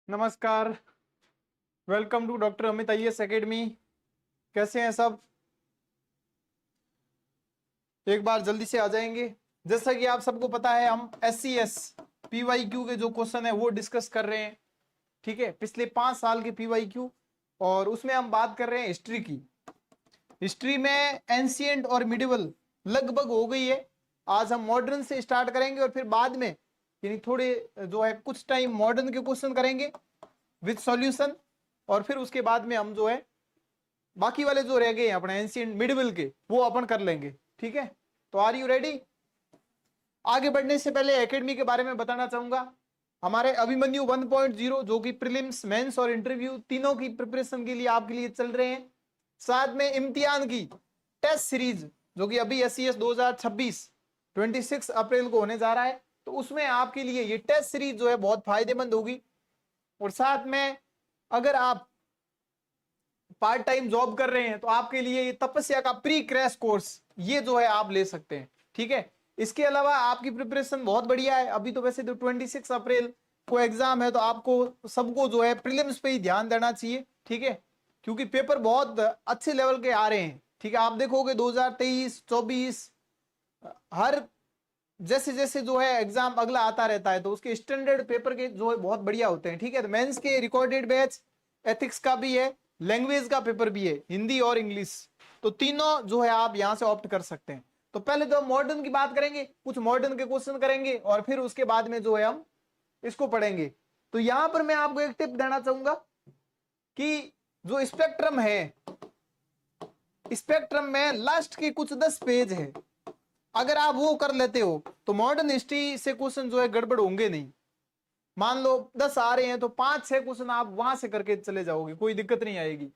नमस्कार। Welcome to doctor Amit IAS academy. कैसे हैं सब? एक बार जल्दी से आ जाएंगे। जैसा कि आप सबको पता है, हम SCS PYQ के जो क्वेश्चन है वो डिस्कस कर रहे हैं। ठीक है, पिछले 5 साल के PYQ, और उसमें हम बात कर रहे हैं हिस्ट्री की। हिस्ट्री में एंशिएंट और मिडिवल लगभग हो गई है। आज हम मॉडर्न से स्टार्ट करेंगे और फिर बाद में यानी थोड़े जो है कुछ टाइम मॉडर्न के क्वेश्चन करेंगे विद सॉल्यूशन, और फिर उसके बाद में हम जो है बाकी वाले जो रह गए हैं अपने एंशिएंट मिडिवल के वो अपन कर लेंगे। ठीक है, तो आर यू रेडी? आगे बढ़ने से पहले एकेडमी के बारे में बताना चाहूंगा। हमारे अभिमन्यु 1.0 जो कि प्रीलिम्स, मेंस और इंटरव्यू तीनों की प्रिपरेशन के लिए आपके लिए चल रहे हैं। साथ में इम्तिहान की टेस्ट सीरीज जो कि अभी SCS 2026 26 अप्रैल को होने जा रहा है, तो उसमें आपके लिए ये टेस्ट सीरीज जो है बहुत फायदेमंद होगी। और साथ में अगर आप पार्ट टाइम जॉब कर रहे हैं तो आपके लिए ये तपस्या का प्री क्रैश कोर्स ये जो है आप ले सकते हैं। ठीक है, इसके अलावा आपकी प्रिपरेशन बहुत बढ़िया है। अभी तो वैसे तो 26 अप्रैल को एग्जाम है, तो आपको सबको जो है प्रीलिम्स पे ही ध्यान देना चाहिए। ठीक है, क्योंकि पेपर बहुत अच्छे लेवल के आ रहे हैं। ठीक है, आप देखोगे 2023, 24 हर जैसे जैसे जो है एग्जाम अगला आता रहता है, तो उसके स्टैंडर्ड पेपर के जो है बहुत बढ़िया होते हैं। ठीक है, तो मेंस के रिकॉर्डेड बैच, एथिक्स का भी है, लैंग्वेज का पेपर भी है, हिंदी और इंग्लिश, तो तीनों जो है आप यहां से ऑप्ट कर सकते हैं। तो पहले तो हम मॉडर्न की बात करेंगे, कुछ मॉडर्न के क्वेश्चन करेंगे और फिर उसके बाद में जो है हम इसको पढ़ेंगे। तो यहां पर मैं आपको एक टिप देना चाहूंगा कि जो स्पेक्ट्रम है, स्पेक्ट्रम में लास्ट के कुछ 10 पेज है, अगर आप वो कर लेते हो तो मॉडर्न हिस्ट्री से क्वेश्चन जो है गड़बड़ होंगे नहीं। मान लो 10 आ रहे हैं तो 5-6 क्वेश्चन आप वहां से करके चले जाओगे, कोई दिक्कत नहीं आएगी।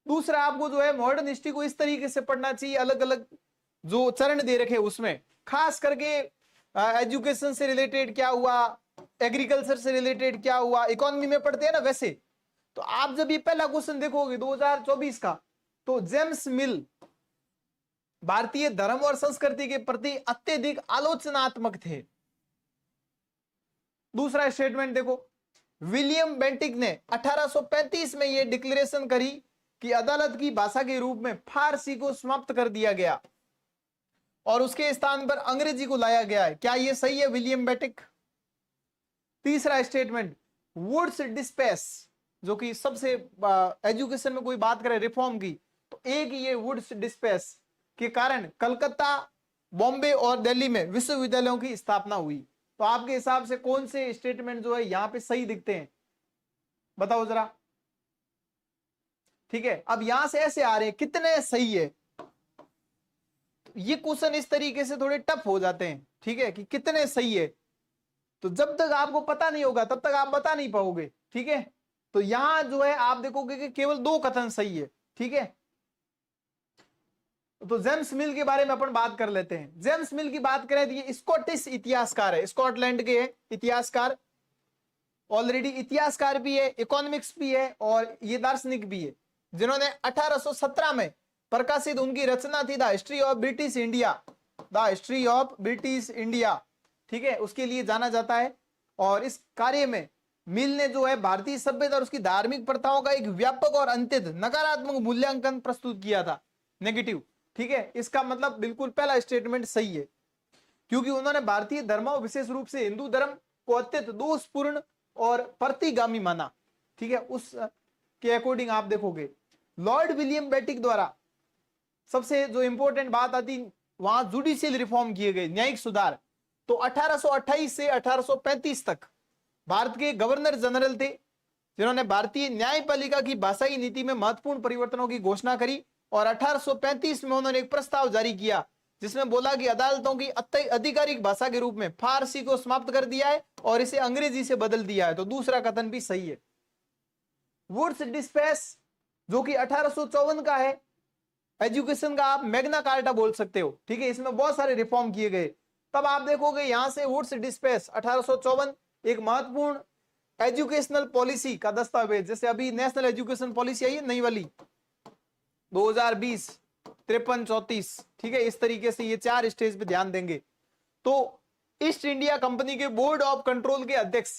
दूसरा, आपको जो है मॉडर्न हिस्ट्री को इस तरीके से पढ़ना चाहिए, अलग अलग जो चरण दे रखे उसमें खास करके एजुकेशन से रिलेटेड क्या हुआ, एग्रीकल्चर से रिलेटेड क्या हुआ, इकोनॉमी में पढ़ते हैं ना वैसे। तो आप जब ये पहला क्वेश्चन देखोगे 2024 का, तो जेम्स मिल भारतीय धर्म और संस्कृति के प्रति अत्यधिक आलोचनात्मक थे। दूसरा स्टेटमेंट देखो, विलियम बेंटिक ने 1835 में यह डिक्लेरेशन करी कि अदालत की भाषा के रूप में फारसी को समाप्त कर दिया गया और उसके स्थान पर अंग्रेजी को लाया गया है। क्या यह सही है, विलियम बेंटिक? तीसरा स्टेटमेंट, वुड्स डिस्पेस, जो कि सबसे एजुकेशन में कोई बात करे रिफॉर्म की, तो एक ये वुड्स डिस्पेस के कारण कलकत्ता, बॉम्बे और दिल्ली में विश्वविद्यालयों की स्थापना हुई। तो आपके हिसाब से कौन से स्टेटमेंट जो है यहां पे सही दिखते हैं, बताओ जरा। ठीक है, अब यहां से ऐसे आ रहे हैं कितने सही है, ये क्वेश्चन इस तरीके से थोड़े टफ हो जाते हैं। ठीक है, कि कितने सही है, तो जब तक आपको पता नहीं होगा तब तक आप बता नहीं पाओगे। ठीक है, तो यहां जो है आप देखोगे कि केवल 2 कथन सही है। ठीक है, तो जेम्स मिल के बारे में अपन बात कर लेते हैं। जेम्स मिल की बात करें तो ये स्कॉटिश इतिहासकार है, स्कॉटलैंड के इतिहासकार, ऑलरेडी इतिहासकार भी है, इकोनॉमिक्स भी है और ये दार्शनिक भी है, जिन्होंने 1817 में प्रकाशित उनकी रचना थी the history of British India, the history of British India. ठीक है, उसके लिए जाना जाता है। और इस कार्य में मिल ने जो है भारतीय सभ्यता और उसकी धार्मिक प्रथाओं का एक व्यापक और अत्यंत नकारात्मक मूल्यांकन प्रस्तुत किया था, नेगेटिव। ठीक है, इसका मतलब बिल्कुल पहला स्टेटमेंट सही है, क्योंकि उन्होंने भारतीय धर्म, विशेष रूप से हिंदू धर्म को अत्यंत दोषपूर्ण और प्रतिगामी माना। ठीक है, उस के अकॉर्डिंग आप देखोगे लॉर्ड विलियम बेंटिक द्वारा सबसे जो इंपॉर्टेंट बात आती, वहां जुडिशियल रिफॉर्म किए गए, न्यायिक सुधार। तो 1828 से 1835 तक भारत के गवर्नर जनरल थे, जिन्होंने भारतीय न्यायपालिका की भाषाई नीति में महत्वपूर्ण परिवर्तनों की घोषणा करी। और 1835 में उन्होंने एक प्रस्ताव जारी किया जिसमें बोला कि अदालतों की आधिकारिक भाषा के रूप में फारसी को समाप्त कर दिया है और इसे अंग्रेजी से बदल दिया है। तो दूसरा कथन भी सही है। वुड्स डिस्पेस जो कि 1854 का है, एजुकेशन का आप मैग्ना कार्टा बोल सकते हो। ठीक है, इसमें बहुत सारे रिफॉर्म किए गए। तब आप देखोगे यहां से वुड्स डिस्पेस 1854 एक महत्वपूर्ण एजुकेशनल पॉलिसी का दस्तावेज, जैसे अभी नेशनल एजुकेशन पॉलिसी आई है नई वाली 2020 53 34। ठीक है, इस तरीके से ये 4 स्टेज पे ध्यान देंगे। तो ईस्ट इंडिया कंपनी के बोर्ड ऑफ कंट्रोल के अध्यक्ष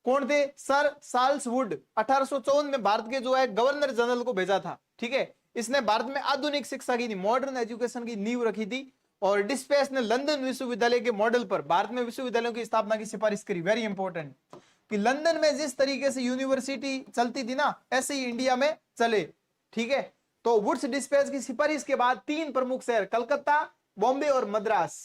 कौन थे? Sir Charles Wood. 1854 में भारत के जो है गवर्नर जनरल को भेजा था, ठीक है। इसने भारत में आधुनिक शिक्षा की, मॉडर्न एजुकेशन की नींव रखी थी। और डिस्पेस ने लंदन विश्वविद्यालय के मॉडल पर भारत में विश्वविद्यालयों की स्थापना की सिफारिश करी। वेरी इंपॉर्टेंट, कि लंदन में जिस तरीके से यूनिवर्सिटी चलती थी ना, ऐसे ही इंडिया में चले, ठीक है। तो वुड्स डिस्पेस की सिफारिश के बाद 3 प्रमुख शहर, कलकत्ता, बॉम्बे और मद्रास,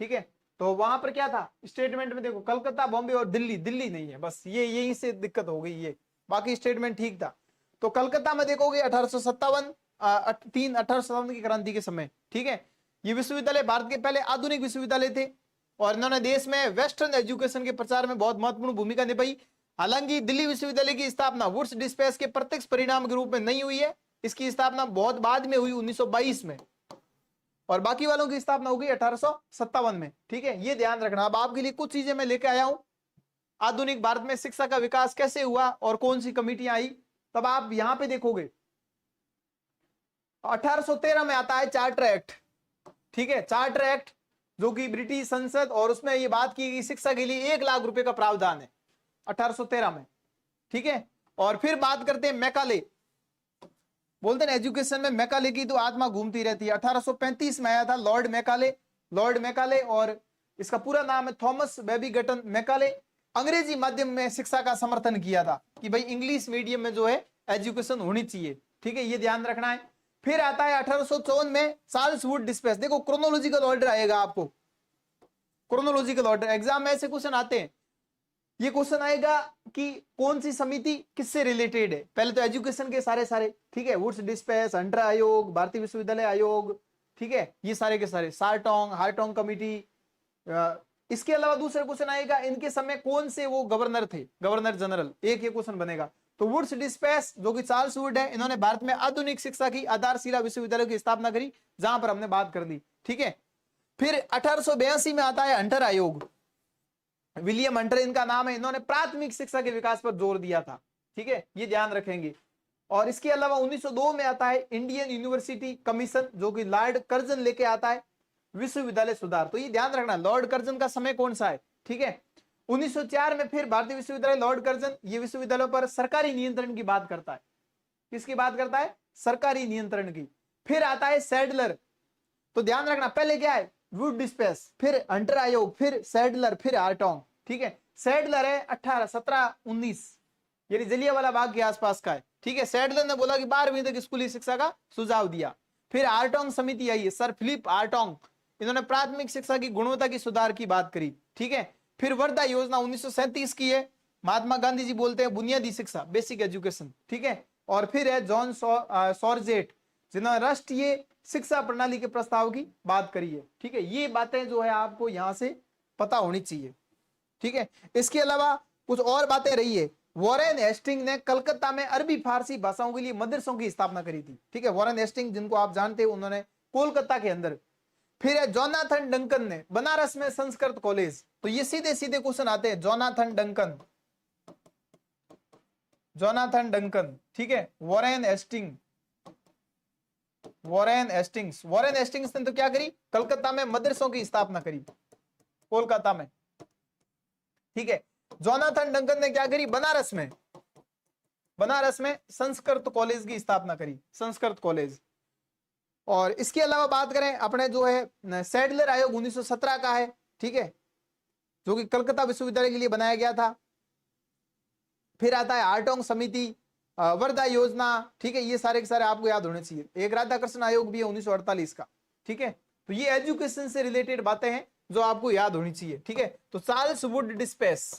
ठीक है। तो वहां पर क्या था स्टेटमेंट में, देखो कलकत्ता, बॉम्बे और दिल्ली। दिल्ली नहीं है, बस ये यहीं से दिक्कत हो गई, ये बाकी स्टेटमेंट ठीक था। तो कलकत्ता में देखोगे 1857 1857 की क्रांति के समय, ठीक है। ये विश्वविद्यालय भारत के पहले आधुनिक विश्वविद्यालय थे और इन्होंने देश में वेस्टर्न एजुकेशन के प्रचार में बहुत महत्वपूर्ण भूमिका निभाई। हालांकि दिल्ली विश्वविद्यालय की स्थापना वुड्स डिस्पेस के प्रत्यक्ष परिणाम के रूप में नहीं हुई है, इसकी स्थापना बहुत बाद में हुई 1922 में, और बाकी वालों की स्थापना हो गई 1857 में, ठीक है। ये ध्यान रखना। अब आपके लिए कुछ चीजें मैं लेके आया हूं, आधुनिक भारत में शिक्षा का विकास कैसे हुआ और कौन सी कमिटियां आई। तब आप यहां पे देखोगे 1813 में आता है चार्टर एक्ट, ठीक है। चार्टर एक्ट जो कि ब्रिटिश संसद, और उसमें ये बात की गई शिक्षा के लिए 1 लाख रुपए का प्रावधान है 1813 में, ठीक है। और फिर बात करते हैं मैकाले, बोलते हैं एजुकेशन में मैकाले की तो आत्मा घूमती रहती है। 1835 में आया था लॉर्ड मैकाले, लॉर्ड मैकाले, और इसका पूरा नाम है थॉमस बेबीगटन मैकाले। अंग्रेजी माध्यम में शिक्षा का समर्थन किया था कि भाई इंग्लिश मीडियम में जो है एजुकेशन होनी चाहिए, ठीक है, ये ध्यान रखना है। फिर आता है 1854 में चार्ल्स वुड डिस्पेस। देखो क्रोनोलॉजिकल ऑर्डर आएगा आपको, क्रोनोलॉजिकल ऑर्डर एग्जाम में ऐसे क्वेश्चन आते हैं। ये क्वेश्चन आएगा कि कौन सी समिति किससे रिलेटेड है। पहले तो एजुकेशन के सारे, ठीक है, वुड्स डिस्पेस, हंटर आयोग, भारतीय विश्वविद्यालय आयोग, ठीक है, ये सारे के सारे, हार्टोंग कमिटी। इसके अलावा दूसरा क्वेश्चन आएगा इनके समय कौन से वो गवर्नर थे, गवर्नर जनरल, एक ये क्वेश्चन बनेगा। तो वुड्स डिस्पेस जो कि चार्ल्स वुड है, इन्होंने भारत में आधुनिक शिक्षा की आधारशिला विश्वविद्यालय की स्थापना करी, जहां पर हमने बात कर दी, ठीक है। फिर 1882 में आता है हंटर आयोग, विलियम हंटर इनका नाम है। इन्होंने प्राथमिक शिक्षा के विकास पर जोर दिया था, ठीक है, ये ध्यान रखेंगे। और इसके अलावा 1902 में आता है इंडियन यूनिवर्सिटी कमीशन, जो कि लॉर्ड कर्जन लेके आता है विश्वविद्यालय सुधार। तो ये ध्यान रखना लॉर्ड कर्जन का समय कौन सा है, ठीक है। 1904 में फिर भारतीय विश्वविद्यालय लॉर्ड कर्जन, ये विश्वविद्यालयों पर सरकारी नियंत्रण की बात करता है। किसकी बात करता है? सरकारी नियंत्रण की। फिर आता है सैडलर। तो ध्यान रखना पहले क्या है वुड डिस्पेस, फिर हंटर आयोग, फिर सैडलर, फिर हार्टोंग, ठीक है। सैडलर है 1719, यानी जलियांवाला बाग के आसपास का है, ठीक है। सैडलर ने बोला कि 12वीं तक स्कूली शिक्षा का सुझाव दिया। फिर हार्टोंग समिति आई है, सर फिलिप हार्टोंग, इन्होंने प्राथमिक शिक्षा की गुणवत्ता की सुधार की बात करी, ठीक है। फिर वर्धा योजना 1937 की है, महात्मा गांधी जी बोलते हैं बुनियादी शिक्षा, बेसिक एजुकेशन, ठीक है। और फिर है जॉन सॉर्जेट, जिन्होंने राष्ट्रीय शिक्षा प्रणाली के प्रस्ताव की बात करी है, ठीक है। ये बातें जो है आपको यहां से पता होनी चाहिए, ठीक है। इसके अलावा कुछ और बातें रही है। वॉरेन हेस्टिंग ने कलकत्ता में अरबी फारसी भाषाओं के लिए मदरसों की स्थापना करी थी, ठीक है। वॉरेन हेस्टिंग जिनको आप जानते हैं, उन्होंने कोलकाता के अंदर। फिर है जोनाथन डंकन ने बनारस में संस्कृत कॉलेज। तो ये सीधे सीधे क्वेश्चन आते हैं। जोनाथन डंकन, जोनाथन डंकन, ठीक है। Warren Hasting, Warren Hastings, Warren Hastings ने तो क्या करी, कलकत्ता में मदरसों की स्थापना करी, कोलकाता में, ठीक है। जोनाथन डंकन ने क्या करी, बनारस में, बनारस में संस्कृत कॉलेज की स्थापना करी, संस्कृत कॉलेज। और इसके अलावा बात करें अपने जो है सैडलर आयोग 1917 का है, ठीक है, जो कि कलकत्ता विश्वविद्यालय के लिए बनाया गया था। फिर आता है हार्टोंग समिति, वर्धा योजना, ठीक है, ये सारे के सारे आपको याद होने चाहिए। एक राधाकृष्ण आयोग भी है 1948 का, ठीक है। तो ये एजुकेशन से रिलेटेड बातें हैं जो आपको याद होनी चाहिए, ठीक है। तो Charles Wood despatch,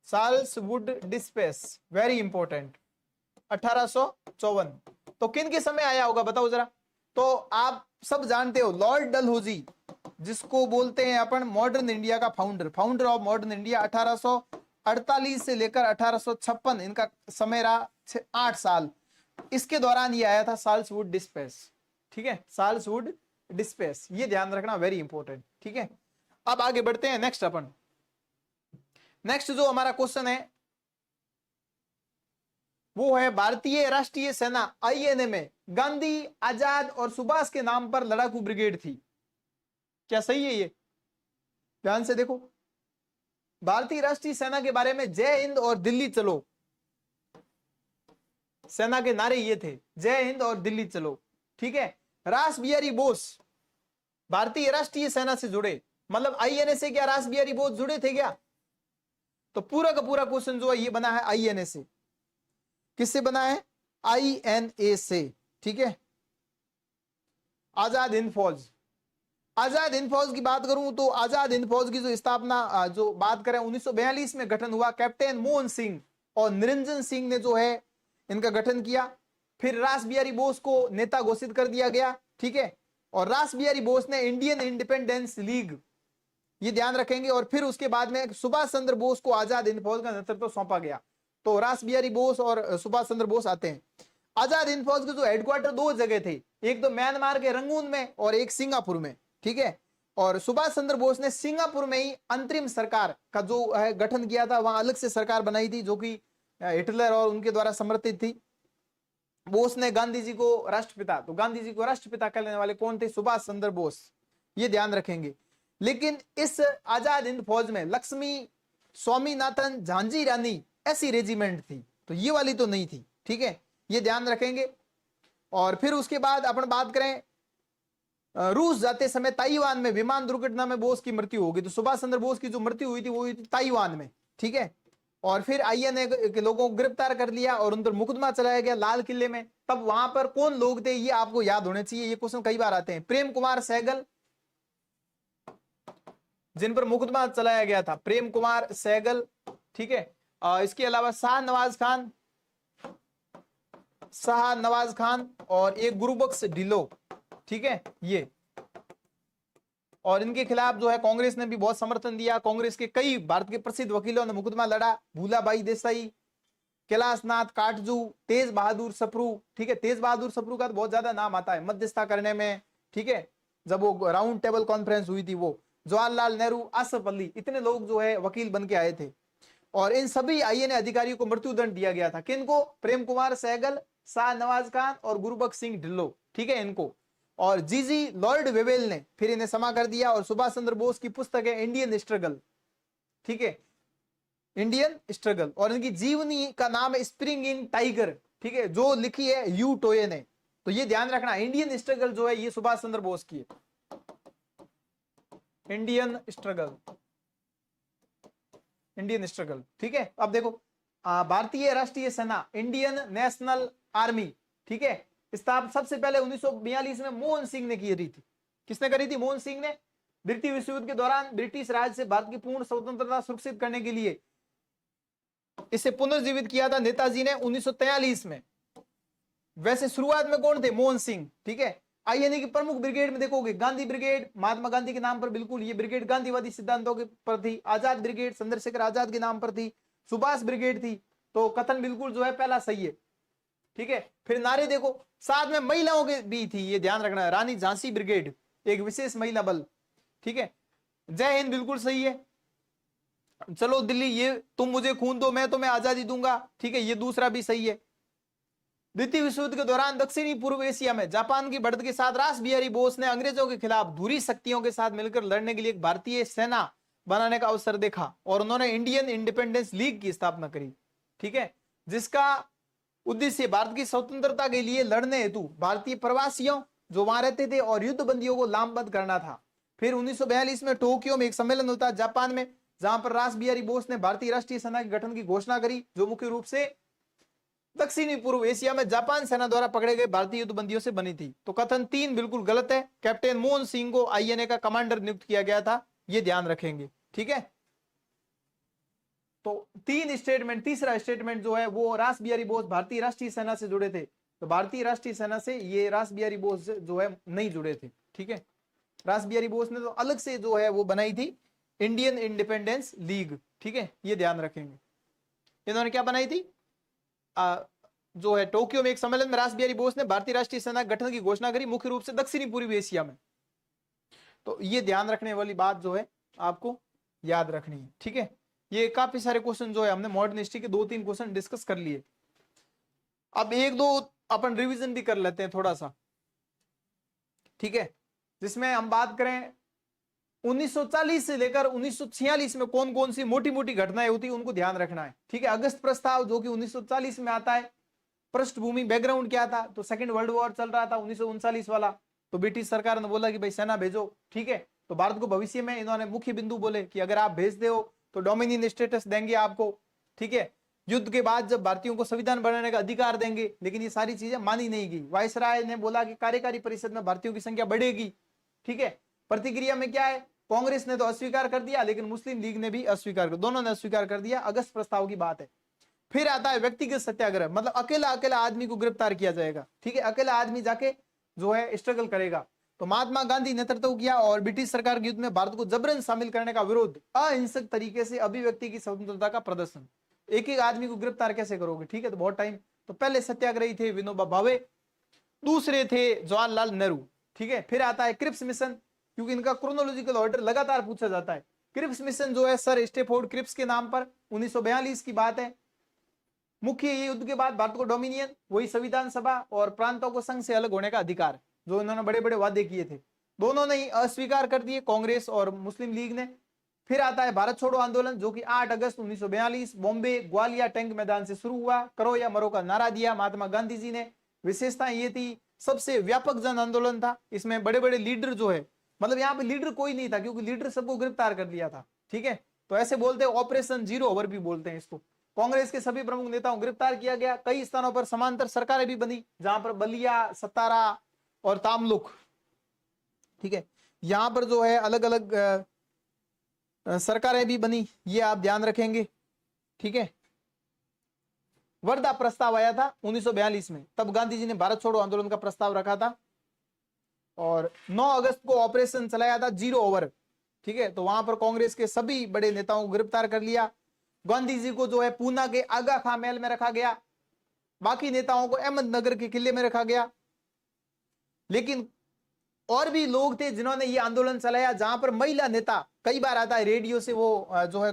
Charles Wood despatch very important, 1854। तो किन के समय आया होगा बताओ जरा। तो आप सब जानते हो लॉर्ड डलहौजी, जिसको बोलते हैं अपन मॉडर्न इंडिया का founder, founder of modern India. 1848 से लेकर 1856 इनका समय रहा 8 साल। इसके दौरान ये आया था चार्ल्स वुड डिस्पेस, ठीक है, चार्ल्स वुड डिस्पेस, ये ध्यान रखना वेरी इंपॉर्टेंट, ठीक है। अब आगे बढ़ते हैं नेक्स्ट अपन। नेक्स्ट जो हमारा क्वेश्चन है वो है भारतीय राष्ट्रीय सेना आईएनए में गांधी, आजाद और सुभाष के नाम पर लड़ाकू ब्रिगेड थी। क्या सही है ये? ध्यान से देखो, भारतीय राष्ट्रीय सेना के बारे में जय हिंद और दिल्ली चलो, सेना के नारे ये थे, जय हिंद और दिल्ली चलो। ठीक है, रास बिहारी बोस भारतीय राष्ट्रीय सेना से जुड़े, मतलब आईएनए से क्या रास बिहारी बोस जुड़े थे क्या? तो पूरा का पूरा क्वेश्चन जो है ये बना है आईएनए से। किससे बना है? आईएनए से। ठीक है, आजाद हिंद फौज। आजाद हिंद फौज की बात करूं तो आजाद हिंद फौज की जो स्थापना जो बात करें 1942 में गठन हुआ, कैप्टन मोहन सिंह और निरंजन सिंह ने जो है इनका गठन किया। फिर रास बिहारी बोस को नेता घोषित कर दिया गया। ठीक है, और रास बिहारी बोस ने इंडियन इंडिपेंडेंस लीग, ये ध्यान रखेंगे। और फिर उसके बाद में सुभाष चंद्र बोस को आजाद हिंद फौज का नेतृत्व सौंपा गया। तो रास बिहारी बोस और सुभाष चंद्र बोस आते हैं। आजाद हिंद फौज के जो हेडक्वार्टर दो जगह थे, एक तो म्यांमार के रंगून में और एक सिंगापुर में। ठीक है, और सुभाष चंद्र बोस ने सिंगापुर में ही अंतरिम सरकार का जो है गठन किया था, वहां अलग से सरकार बनाई थी जो कि हिटलर और उनके द्वारा समर्थित थी। बोस ने गांधी जी को राष्ट्रपिता, तो गांधी जी को राष्ट्रपिता कहने वाले कौन थे? सुभाष चंद्र बोस, ये ध्यान रखेंगे। लेकिन इस आजाद हिंद फौज में लक्ष्मी स्वामीनाथन झांसी रानी ऐसी रेजिमेंट थी, तो ये वाली तो नहीं थी। ठीक है, ये ध्यान रखेंगे। और फिर उसके बाद अपन बात करें, रूस जाते समय ताइवान में विमान दुर्घटना में बोस की मृत्यु होगी। तो सुभाष चंद्र बोस की जो मृत्यु हुई थी वो हुई थी ताइवान में। ठीक है, और फिर आईएनए के लोगों को गिरफ्तार कर लिया और उन पर मुकदमा चलाया गया लाल किले में। तब वहां पर कौन लोग थे ये आपको याद होने चाहिए, ये क्वेश्चन कई बार आते हैं। प्रेम कुमार सहगल, जिन पर मुकदमा चलाया गया था, प्रेम कुमार सहगल। ठीक है, इसके अलावा शाहनवाज खान और एक गुरुबख्श ढिल्लो। ठीक है, ये, और इनके खिलाफ जो है कांग्रेस ने भी बहुत समर्थन दिया। कांग्रेस के कई भारत के प्रसिद्ध वकीलों ने मुकदमा लड़ा, भूलाबाई देसाई, कैलाशनाथ काटजू, तेज बहादुर सप्रू। ठीक है, तेज बहादुर सप्रू का तो बहुत ज्यादा नाम आता है मध्यस्थता करने में। ठीक है, जब वो राउंड टेबल कॉन्फ्रेंस हुई थी, वो जवाहरलाल नेहरू, आसफ अली, इतने लोग जो है वकील बन के आए थे। और इन सभी आईएनए अधिकारियों को मृत्युदंड दिया गया था। किनको? प्रेम कुमार सहगल, शाहनवाज खान और गुरुबख्श सिंह ढिल्लो। ठीक है, इनको। और जीजी लॉर्ड वेवेल ने फिर इन्हें क्षमा कर दिया। और सुभाष चंद्र बोस की पुस्तक है इंडियन स्ट्रगल। ठीक है, इंडियन स्ट्रगल, और इनकी जीवनी का नाम है स्प्रिंग इन टाइगर। ठीक है, जो लिखी है यू टोये ने। तो ये ध्यान रखना, इंडियन स्ट्रगल जो है ये सुभाष चंद्र बोस की है, इंडियन स्ट्रगल, इंडियन स्ट्रगल। ठीक है, अब देखो, भारतीय राष्ट्रीय सेना, इंडियन नेशनल आर्मी। ठीक है, स्थापना सबसे पहले 1942 में मोहन सिंह ने की थी। किसने करी थी? मोहन सिंह ने। द्वितीय विश्व युद्ध के दौरान ब्रिटिश राज से भारत की पूर्ण स्वतंत्रता सुरक्षित करने के लिए इसे पुनर्जीवित किया था नेताजी ने 1943 में। वैसे शुरुआत में कौन थे? मोहन सिंह। ठीक है, आईएनए की प्रमुख ब्रिगेड में देखोगे गांधी ब्रिगेड, महात्मा गांधी के नाम पर, बिल्कुल ये ब्रिगेड गांधीवादी सिद्धांतों के पर थी। आजाद ब्रिगेड चंद्रशेखर आजाद के नाम पर थी। सुभाष ब्रिगेड थी। तो कथन बिल्कुल जो है पहला सही है। ठीक है, फिर नारे देखो, साथ में महिलाओं के भी थी, ये ध्यान रखना है। रानी झांसी ब्रिगेड, एक विशेष महिला बल। ठीक है, जय हिंद बिल्कुल सही है। चलो दिल्ली, ये तुम मुझे खून दो मैं तुम्हें आजादी दूंगा। ठीक है, ये दूसरा भी सही है। द्वितीय विश्व युद्ध के दौरान दक्षिणी पूर्व एशिया में जापान की बढ़त के साथ रास बिहारी बोस ने अंग्रेजों के खिलाफ धुरी शक्तियों के साथ मिलकर लड़ने के लिए एक भारतीय सेना बनाने का अवसर देखा और उन्होंने इंडियन इंडिपेंडेंस लीग की स्थापना करी। ठीक है, जिसका उद्देश्य भारत की स्वतंत्रता के लिए लड़ने हेतु भारतीय प्रवासियों जो वहां रहते थे और युद्ध बंदियों को लामबंद करना था। फिर 1942 में टोक्यो में एक सम्मेलन होता है जापान में, जहां पर रास बिहारी बोस ने भारतीय राष्ट्रीय सेना के गठन की घोषणा करी, जो मुख्य रूप से दक्षिणी पूर्व एशिया में जापान सेना द्वारा पकड़े गए भारतीय युद्धबंदियों से बनी थी। तो कथन 3 बिल्कुल गलत है। कैप्टन मोहन सिंह को आईएनए का कमांडर नियुक्त किया गया था, ये ध्यान रखेंगे। ठीक है, तो 3 स्टेटमेंट, तीसरा स्टेटमेंट जो है वो रास बिहारी बोस भारतीय राष्ट्रीय सेना से जुड़े थे। तो भारतीय राष्ट्रीय सेना से ये रास बिहारी बोस जो है नहीं जुड़े थे। ठीक है, रास बिहारी बोस ने तो अलग से जो है वो बनाई थी इंडियन इंडिपेंडेंस लीग। ठीक है, ये ध्यान रखेंगे। इन्होंने क्या बनाई थी? जो है टोक्यो में एक सम्मेलन में रास बिहारी बोस ने भारतीय राष्ट्रीय सेना गठन की घोषणा करी, मुख्य रूप से दक्षिणी पूर्व एशिया में। तो ये ध्यान रखने वाली बात जो है आपको याद रखनी है। ठीक है, ये काफी सारे क्वेश्चन जो है हमने मॉडर्न हिस्ट्री के 2-3 क्वेश्चन डिस्कस कर लिए। अब 1-2 अपन रिवीजन भी कर लेते हैं थोड़ा सा। ठीक है, जिसमें हम बात करें 1940 से लेकर 1946 में कौन कौन सी मोटी मोटी घटनाएं होती उनको ध्यान रखना है, ठीक है। अगस्त प्रस्ताव जो कि 1940 में आता है। पृष्ठभूमि बैकग्राउंड क्या था, तो सेकंड वर्ल्ड वॉर चल रहा था 1939 वाला, तो ब्रिटिश सरकार ने बोला कि भाई सेना भेजो, ठीक है। तो भारत को भविष्य में इन्होंने मुख्य बिंदु बोले कि अगर आप भेजते हो तो डोमिनियन स्टेटस देंगे आपको, ठीक है। युद्ध के बाद जब भारतीयों को संविधान बनाने का अधिकार देंगे, लेकिन ये सारी चीजें मानी नहीं गई। वायसराय ने बोला कि कार्यकारी परिषद में भारतीयों की संख्या बढ़ेगी, ठीक है। प्रतिक्रिया में क्या है, कांग्रेस ने तो अस्वीकार कर दिया, लेकिन मुस्लिम लीग ने भी अस्वीकार कर, दोनों ने अस्वीकार कर दिया। अगस्त प्रस्ताव की बात है। फिर आता है व्यक्तिगत सत्याग्रह, मतलब अकेला अकेला आदमी को गिरफ्तार किया जाएगा, ठीक है। अकेला आदमी जाके जो है स्ट्रगल करेगा। तो महात्मा गांधी नेतृत्व किया और ब्रिटिश सरकार के युद्ध में भारत को जबरन शामिल करने का विरोध, अहिंसक तरीके से अभिव्यक्ति की स्वतंत्रता का प्रदर्शन। एक एक आदमी को गिरफ्तार कैसे करोगे, ठीक है। तो बहुत टाइम, तो पहले सत्याग्रही थे विनोबा भावे, दूसरे थे जवाहरलाल नेहरू, ठीक है। फिर आता है क्रिप्स मिशन, क्योंकि इनका क्रोनोलॉजिकल ऑर्डर लगातार पूछा जाता है। क्रिप्स मिशन जो है सर स्टेफोर्ड क्रिप्स के नाम पर 1942 की बात है। मुख्य युद्ध के बाद भारत को डोमिनियन, वही संविधान सभा और प्रांतों को संघ से अलग होने का अधिकार, जो इन्होंने बड़े बड़े वादे किए थे, दोनों ने ही अस्वीकार कर दिए, कांग्रेस और मुस्लिम लीग ने। फिर आता है भारत छोड़ो आंदोलन, जो कि 8 अगस्त 1942 बॉम्बे ग्वालियर टैंक मैदान से शुरू हुआ। करो या मरो का नारा दिया महात्मा गांधी जी ने। विशेषता ये थी, सबसे व्यापक जन आंदोलन था। इसमें बड़े बड़े लीडर जो है, मतलब यहाँ पे लीडर कोई नहीं था, क्योंकि लीडर सबको गिरफ्तार कर लिया था, ठीक है। तो ऐसे बोलते हैं ऑपरेशन जीरो ओवर भी बोलते हैं इसको। कांग्रेस के सभी प्रमुख नेताओं को गिरफ्तार किया गया। कई स्थानों पर समांतर सरकारें भी बनी, जहां पर बलिया, सतारा और तामलुक, ठीक है, यहां पर जो है अलग अलग सरकारें भी बनी, ये आप ध्यान रखेंगे, ठीक है। वर्धा प्रस्ताव आया था 1942 में, तब गांधी जी ने भारत छोड़ो आंदोलन का प्रस्ताव रखा था। और 9 अगस्त को ऑपरेशन चलाया था जीरो ओवर, ठीक है। तो वहां पर कांग्रेस के सभी बड़े नेताओं को गिरफ्तार कर लिया। गांधी जी को जो है पूना के आगा खां महल में रखा गया, बाकी नेताओं को अहमदनगर के किले में रखा गया। लेकिन और भी लोग थे जिन्होंने ये आंदोलन चलाया, जहां पर महिला नेता, कई बार आता है रेडियो से वो जो है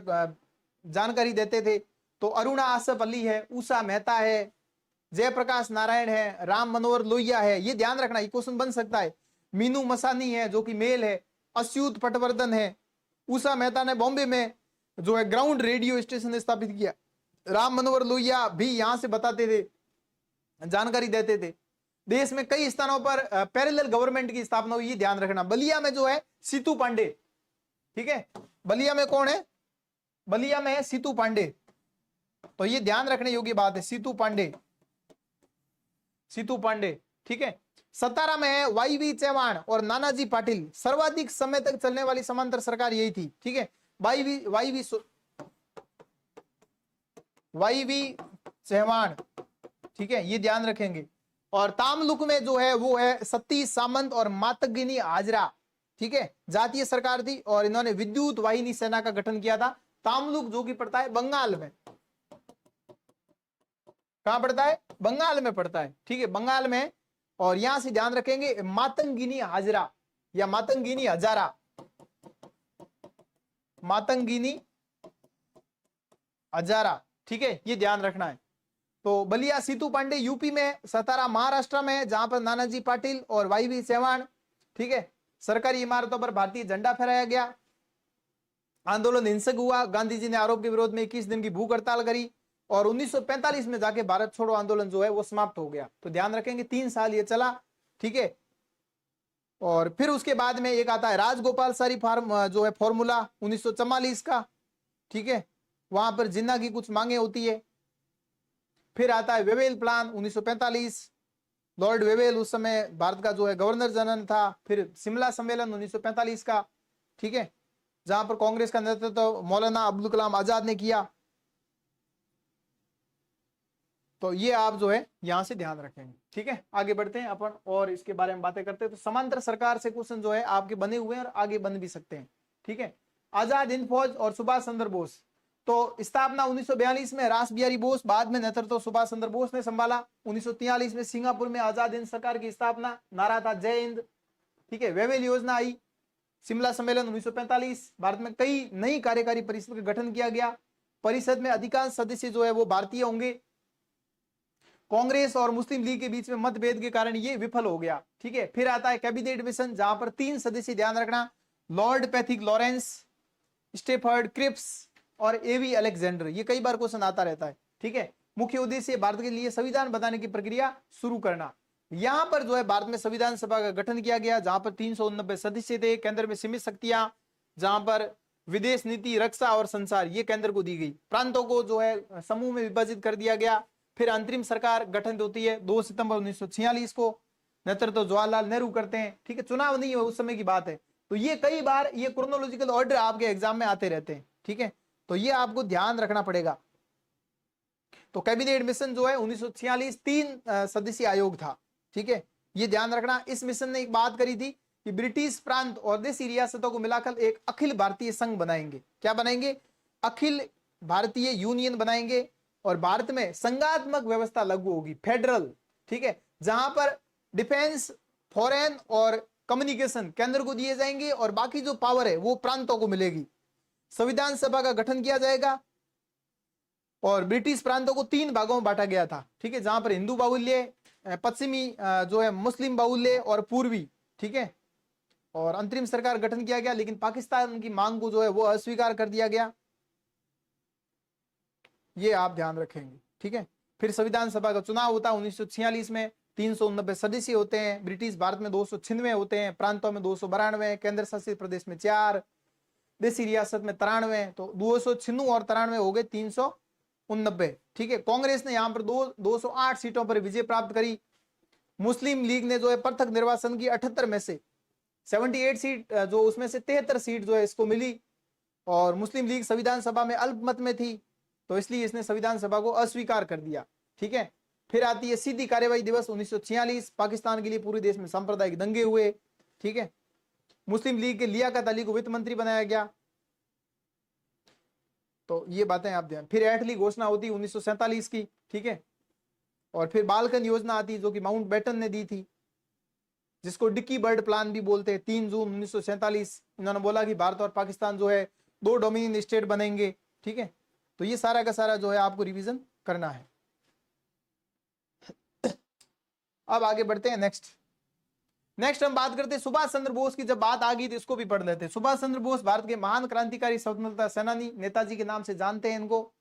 जानकारी देते थे। तो अरुणा आसफ अली है, उषा मेहता है, जयप्रकाश नारायण है, राम मनोहर लोहिया है, ये ध्यान रखना, ये क्वेश्चन बन सकता है। मीनू मसानी है जो कि मेल है, अच्युत पटवर्धन है। उषा मेहता ने बॉम्बे में जो है ग्राउंड रेडियो स्टेशन स्थापित किया। राम मनोहर लोहिया भी यहां से बताते थे, जानकारी देते थे। देश में कई स्थानों पर पैरेलल गवर्नमेंट की स्थापना हुई, ध्यान रखना। बलिया में जो है सीतू पांडे, ठीक है। बलिया में कौन है, बलिया में है सीतू पांडे, तो ये ध्यान रखने योग्य बात है, सीतू पांडे, सीतू पांडे, ठीक है। सतारा में है वाईवी चौहान और नानाजी पाटिल। सर्वाधिक समय तक चलने वाली समांतर सरकार यही थी, ठीक है। वाईवी चौहान, ठीक है, ये ध्यान रखेंगे। और तामलुक में जो है वो है सतीश सामंत और मातंगिनी हाजरा, ठीक है, जातीय सरकार थी और इन्होंने विद्युत वाहिनी सेना का गठन किया था। तामलुक जो कि पड़ता है बंगाल में, कहां पड़ता है, बंगाल में पड़ता है, ठीक है, बंगाल में। और यहां से ध्यान रखेंगे मातंगिनी हाजरा या मातंगिनी हजारा, मातंगिनी हजारा, ठीक है, ये ध्यान रखना है। तो बलिया सीतू पांडे यूपी में, सतारा महाराष्ट्र में, जहां पर नानाजी पाटिल और वाईवी चौहान, ठीक है। सरकारी इमारतों पर भारतीय झंडा फहराया गया। आंदोलन हिंसक हुआ। गांधी जी ने आरोप के विरोध में 21 दिन की भूख हड़ताल करी और 1945 में जाके भारत छोड़ो आंदोलन जो है वो समाप्त हो गया। तो ध्यान रखेंगे 3 साल ये चला, ठीक है। और फिर उसके बाद में एक आता है राजगोपालाचारी जो है फॉर्मूला 1944 का, ठीक है, वहां पर जिन्ना की कुछ मांगे होती है। फिर आता है वेवेल प्लान 1945, लॉर्ड वेवेल उस समय भारत का जो है गवर्नर जनरल था। फिर शिमला सम्मेलन 1945 का, ठीक है, जहां पर कांग्रेस का नेतृत्व मौलाना अब्दुल कलाम आजाद ने किया। तो ये आप जो है यहां से ध्यान रखेंगे, ठीक है। आगे बढ़ते हैं अपन और इसके बारे में बातें करते हैं। तो समांतर सरकार से क्वेश्चन जो है आपके बने हुए हैं और आगे बन भी सकते हैं, ठीक है। आजाद हिंद फौज और सुभाष चंद्र बोस, तो स्थापना 1942 में रास बिहारी बोस, बाद में नेतृत्व सुभाष चंद्र बोस ने संभाला। 1943 में सिंगापुर में आजाद हिंद सरकार की स्थापना, नारा था जय हिंद, ठीक है। वेवेल योजना आई। शिमला सम्मेलन 1945, भारत में कई नई कार्यकारी परिषद का गठन किया गया। परिषद में अधिकांश सदस्य जो है वो भारतीय होंगे। कांग्रेस और मुस्लिम लीग के बीच में मतभेद के कारण ये विफल हो गया, ठीक है। फिर आता है कैबिनेट मिशन, जहां पर 3 सदस्य, ध्यान रखना, Lord Pethick Lawrence, Stafford Cripps और एवी अलेक्जेंडर। ये कई बार क्वेश्चन आता रहता है, ठीक है। मुख्य उद्देश्य भारत के लिए संविधान बनाने की प्रक्रिया शुरू करना। यहां पर जो है भारत में संविधान सभा का गठन किया गया, जहां पर 389 सदस्य थे, केंद्र में सीमित शक्तियां, जहां पर विदेश नीति, रक्षा और संचार ये केंद्र को दी गई। प्रांतों को जो है समूह में विभाजित कर दिया गया। फिर अंतरिम सरकार गठन होती है 2 सितंबर 1946 को, नेतृत्व तो जवाहरलाल नेहरू करते हैं, ठीक है। चुनाव नहीं है, उस समय की बात है। तो ये कई बार ये क्रोनोलॉजिकल ऑर्डर आपके एग्जाम में आते रहते हैं, ठीक है। तो ये आपको ध्यान रखना पड़ेगा। तो कैबिनेट मिशन जो है 1946 3 सदस्यीय आयोग था, ठीक है, ये ध्यान रखना। इस मिशन ने एक बात करी थी कि ब्रिटिश प्रांत और देशी रियासतों को मिलाकर एक अखिल भारतीय संघ बनाएंगे। क्या बनाएंगे? अखिल भारतीय यूनियन बनाएंगे और भारत में संघात्मक व्यवस्था लागू होगी, फेडरल, ठीक है, जहां पर डिफेंस, फॉरेन और कम्युनिकेशन केंद्र को दिए जाएंगे और बाकी जो पावर है वो प्रांतों को मिलेगी। संविधान सभा का गठन किया जाएगा और ब्रिटिश प्रांतों को 3 भागों में बांटा गया था, ठीक है, जहां पर हिंदू बाहुल्य, पश्चिमी जो है मुस्लिम बाहुल्य और पूर्वी, ठीक है। और अंतरिम सरकार गठन किया गया, लेकिन पाकिस्तान की मांग को जो है वो अस्वीकार कर दिया गया। ये आप ध्यान रखेंगे, ठीक है। फिर संविधान सभा का चुनाव होता है 1946 में, 389 सदस्य होते हैं। ब्रिटिश भारत में 296 होते हैं, प्रांतों में 292, केंद्र शासित प्रदेश में 4, देशी रियासत में 93। तो 296 और 93 हो गए 389, ठीक है। कांग्रेस ने यहाँ पर 208 सीटों पर विजय प्राप्त करी। मुस्लिम लीग ने जो है पृथक निर्वाचन की 78 में से 78 सीट, जो उसमें से 73 सीट जो है इसको मिली। और मुस्लिम लीग संविधान सभा में अल्पमत में थी, तो इसलिए इसने संविधान सभा को अस्वीकार कर दिया, ठीक है। फिर आती है सीधी कार्यवाही दिवस 1946, पाकिस्तान के लिए पूरे देश में सांप्रदायिक दंगे हुए, ठीक है। मुस्लिम लीग के लियाकत अली को वित्त मंत्री बनाया गया। तो ये बातें आप ध्यान। फिर एटली घोषणा होती 1947 की, ठीक है। और फिर बालकन योजना आती जो कि माउंट बैटन ने दी थी, जिसको डिक्की बर्ड प्लान भी बोलते हैं। 3 जून 1947 इन्होंने बोला कि भारत और पाकिस्तान जो है 2 डोमिनियन स्टेट बनेंगे, ठीक है। तो ये सारा का सारा जो है आपको रिवीजन करना है। अब आगे बढ़ते हैं नेक्स्ट हम बात करते हैं सुभाष चंद्र बोस की। जब बात आ गई तो इसको भी पढ़ लेते हैं। सुभाष चंद्र बोस भारत के महान क्रांतिकारी, स्वतंत्रता सेनानी, नेताजी के नाम से जानते हैं इनको।